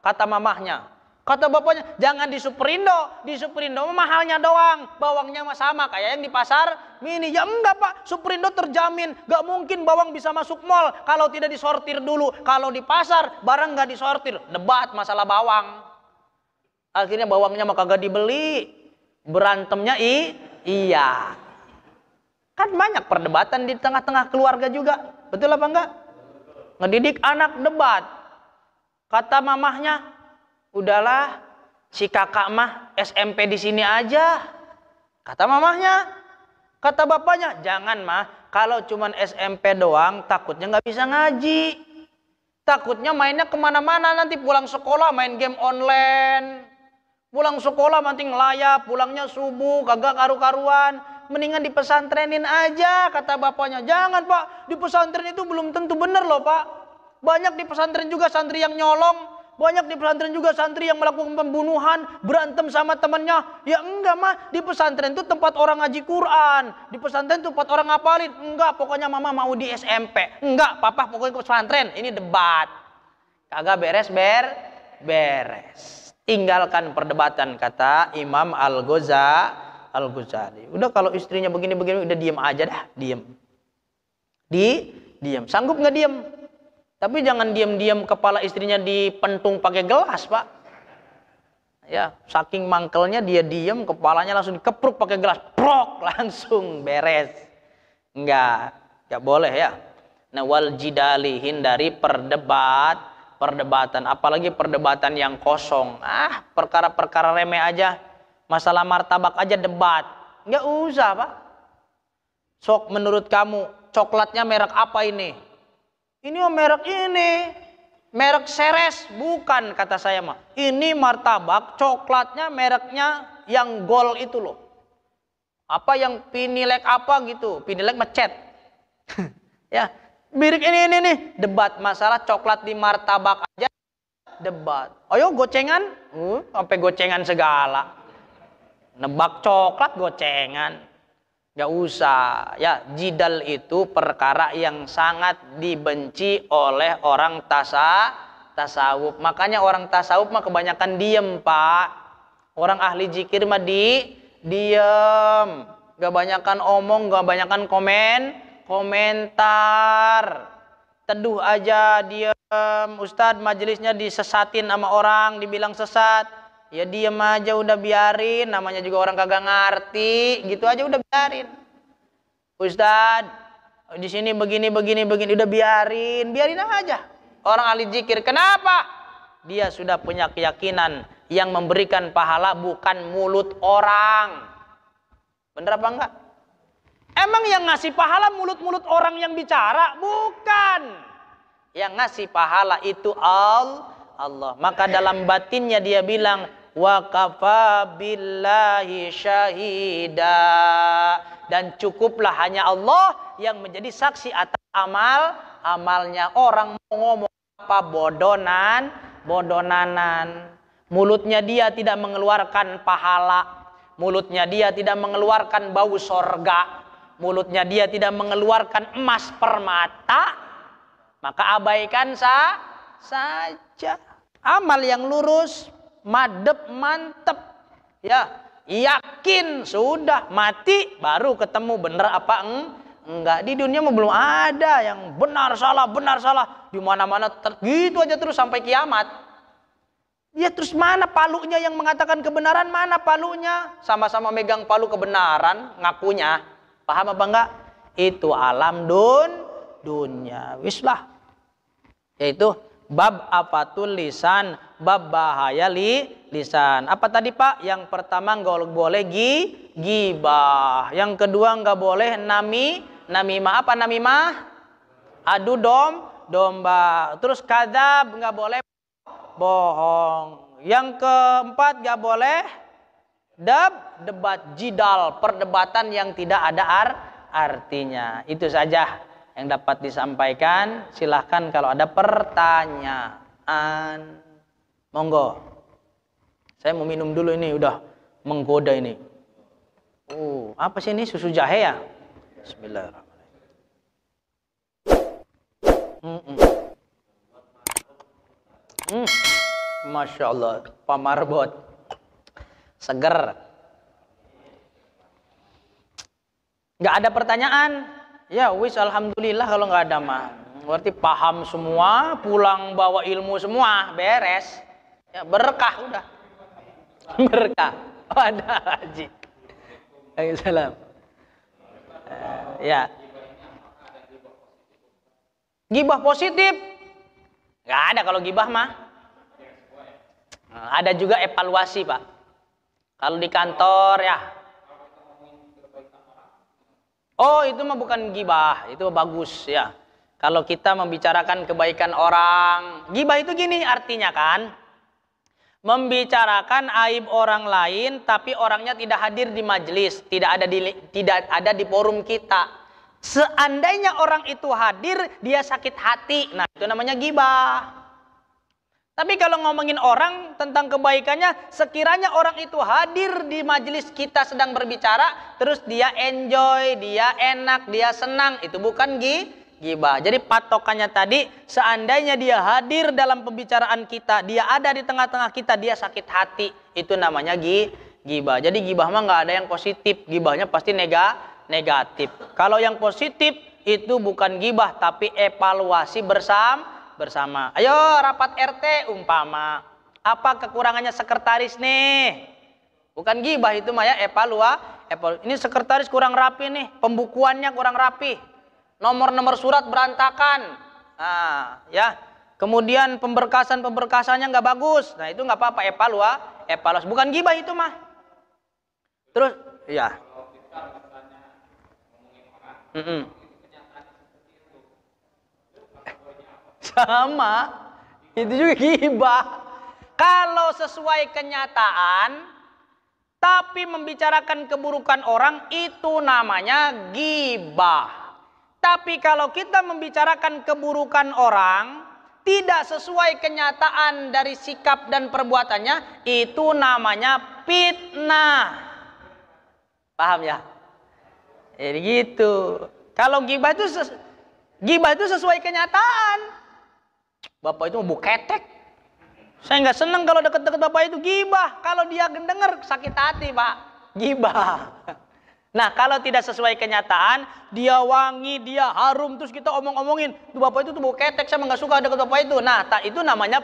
Kata mamahnya. Kata bapaknya, jangan di Superindo. Di Superindo mahalnya doang. Bawangnya mah sama kayak yang di pasar mini. Ya enggak Pak, Superindo terjamin. Gak mungkin bawang bisa masuk mall kalau tidak disortir dulu. Kalau di pasar, barang gak disortir. Debat masalah bawang. Akhirnya bawangnya mah kagak dibeli. Berantemnya iya. Kan banyak perdebatan di tengah-tengah keluarga juga. Betul apa enggak? Ngedidik anak debat. Kata mamahnya, udahlah, si kakak mah SMP di sini aja. Kata mamahnya. Kata bapaknya, jangan mah, kalau cuman SMP doang, takutnya nggak bisa ngaji. Takutnya mainnya kemana-mana, nanti pulang sekolah main game online. Pulang sekolah nanti ngelayap, pulangnya subuh, kagak karu-karuan. Mendingan di pesantrenin aja, kata bapaknya. Jangan Pak, di pesantren itu belum tentu benar loh Pak. Banyak di pesantren juga santri yang nyolong. Banyak di pesantren juga santri yang melakukan pembunuhan, berantem sama temannya. Ya enggak mah, di pesantren itu tempat orang ngaji Quran. Di pesantren itu tempat orang ngapalin. Enggak, pokoknya mama mau di SMP. Enggak, papa pokoknya ke pesantren. Ini debat. Kagak beres. Tinggalkan perdebatan, kata Imam Al-Ghazali. Udah kalau istrinya begini-begini, udah diem aja dah, diem. Diem. Sanggup nggak diem? Tapi jangan diam-diam kepala istrinya dipentung pakai gelas, Pak. Ya, saking mangkelnya dia diam, kepalanya langsung dikepruk pakai gelas, prok, langsung beres. Enggak boleh ya. Nah, wal jidali, hindari perdebatan, apalagi perdebatan yang kosong. Perkara-perkara remeh aja. Masalah martabak aja debat. Enggak usah, Pak. Sok menurut kamu coklatnya merek apa ini? Ini merek ini. merek Ceres, bukan kata saya mah. Ini martabak coklatnya mereknya yang gold itu loh. Apa yang Pinilek apa gitu, Pinilek macet. Ya, mirip ini nih, debat masalah coklat di martabak aja debat. Ayo gocengan, sampai gocengan segala. Nebak coklat gocengan. Gak usah, ya jidal itu perkara yang sangat dibenci oleh orang tasawuf. Makanya orang tasawuf mah kebanyakan diem, Pak. Orang ahli zikir mah diem. Gak banyakan omong, gak banyakan komentar. Teduh aja diem. Ustadz majelisnya disesatin sama orang, dibilang sesat. Ya diem aja udah biarin, namanya juga orang kagak ngerti, gitu aja udah biarin. Ustadz, di sini begini udah biarin aja. Orang ahli zikir, kenapa? Dia sudah punya keyakinan yang memberikan pahala bukan mulut orang. Bener apa enggak? Emang yang ngasih pahala mulut-mulut orang yang bicara? Bukan. Yang ngasih pahala itu Allah. Maka dalam batinnya dia bilang, wa kafa billahi syahida, dan cukuplah hanya Allah yang menjadi saksi atas amalnya. Orang mau ngomong apa bodonanan, mulutnya dia tidak mengeluarkan pahala, mulutnya dia tidak mengeluarkan bau sorga, mulutnya dia tidak mengeluarkan emas permata, maka abaikan saja. Amal yang lurus, madep, mantep, ya yakin, sudah mati baru ketemu bener apa enggak. Di dunia mah belum ada yang benar salah di mana-mana gitu aja terus sampai kiamat. Ya terus mana palunya yang mengatakan kebenaran, mana palunya? Sama-sama megang palu kebenaran ngakunya. Paham apa enggak? Itu alam dunia. Wislah. Yaitu bab afatul lisan, bab bahaya lisan. Apa tadi Pak? Yang pertama nggak boleh gibah. Yang kedua nggak boleh namimah. Apa namimah? Adu domba. Terus kadzab, nggak boleh bohong. Yang keempat nggak boleh debat, jidal, perdebatan yang tidak ada artinya. Itu saja yang dapat disampaikan. Silahkan kalau ada pertanyaan, monggo. Saya mau minum dulu ini, udah menggoda ini. Apa sih ini, susu jahe ya? Bismillahirrahmanirrahim. Masya Allah, Pak Marbot, seger. Nggak ada pertanyaan? Ya wis, alhamdulillah kalau nggak ada mah. Berarti paham semua, pulang bawa ilmu semua, beres. Ya berkah udah. Berkah. Oh, ada haji. Waalaikumsalam. Ya. Gibah positif? Nggak ada kalau gibah mah. Ada juga evaluasi Pak. Kalau di kantor ya. Oh itu mah bukan gibah, itu bagus ya. Kalau kita membicarakan kebaikan orang, gibah itu gini artinya kan, membicarakan aib orang lain tapi orangnya tidak hadir di majelis, tidak ada di forum kita. Seandainya orang itu hadir, dia sakit hati, nah itu namanya gibah. Tapi kalau ngomongin orang tentang kebaikannya, sekiranya orang itu hadir di majelis kita sedang berbicara, terus dia enjoy, dia enak, dia senang, itu bukan gibah. Jadi patokannya tadi, seandainya dia hadir dalam pembicaraan kita, dia ada di tengah-tengah kita, dia sakit hati, itu namanya gibah. Jadi gibah mah nggak ada yang positif, gibahnya pasti negatif. Kalau yang positif itu bukan gibah, tapi evaluasi bersama. Ayo rapat RT umpama, apa kekurangannya sekretaris nih? Bukan gibah itu mah ya, ini sekretaris kurang rapi nih, pembukuannya kurang rapi, nomor surat berantakan, nah ya, kemudian pemberkasannya nggak bagus, nah itu nggak apa-apa, evaluasi, bukan gibah itu mah. Terus ya sama Itu juga ghibah. Kalau sesuai kenyataan tapi membicarakan keburukan orang, itu namanya ghibah. Tapi kalau kita membicarakan keburukan orang tidak sesuai kenyataan dari sikap dan perbuatannya, itu namanya fitnah. Paham ya? Jadi gitu. Kalau ghibah itu sesuai kenyataan. Bapak itu mau ketek. Saya nggak seneng kalau deket-deket bapak itu ghibah. Kalau dia dengar sakit hati, Pak. Ghibah. Nah, kalau tidak sesuai kenyataan, dia wangi, dia harum, terus kita omong-omongin, tuh bapak itu tuh bau ketek, saya nggak suka deket bapak itu. Nah, itu namanya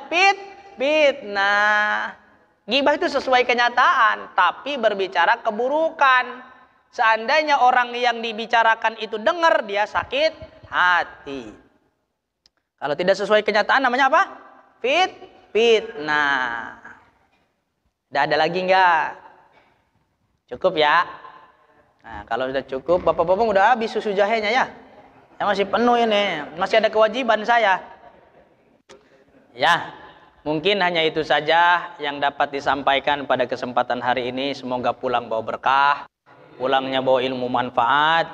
fitnah. Ghibah itu sesuai kenyataan, tapi berbicara keburukan. Seandainya orang yang dibicarakan itu dengar, dia sakit hati. Kalau tidak sesuai kenyataan, namanya apa? Fitnah. Udah ada lagi nggak? Cukup ya? Nah, kalau sudah cukup, bapak-bapak udah habis susu jahenya ya? Ya masih penuh ini, masih ada kewajiban saya. Ya, mungkin hanya itu saja yang dapat disampaikan pada kesempatan hari ini. Semoga pulang bawa berkah, pulangnya bawa ilmu manfaat,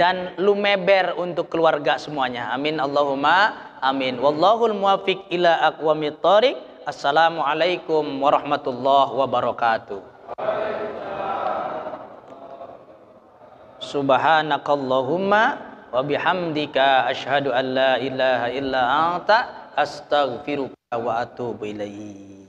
dan lumeber untuk keluarga semuanya. Amin Allahumma amin. Wallahul muwaffiq ila aqwamit thoriq. Assalamualaikum warahmatullahi wabarakatuh. Subhanakallahumma wa bihamdika asyhadu an la ilaha illa anta astaghfiruka wa atubu ilaik.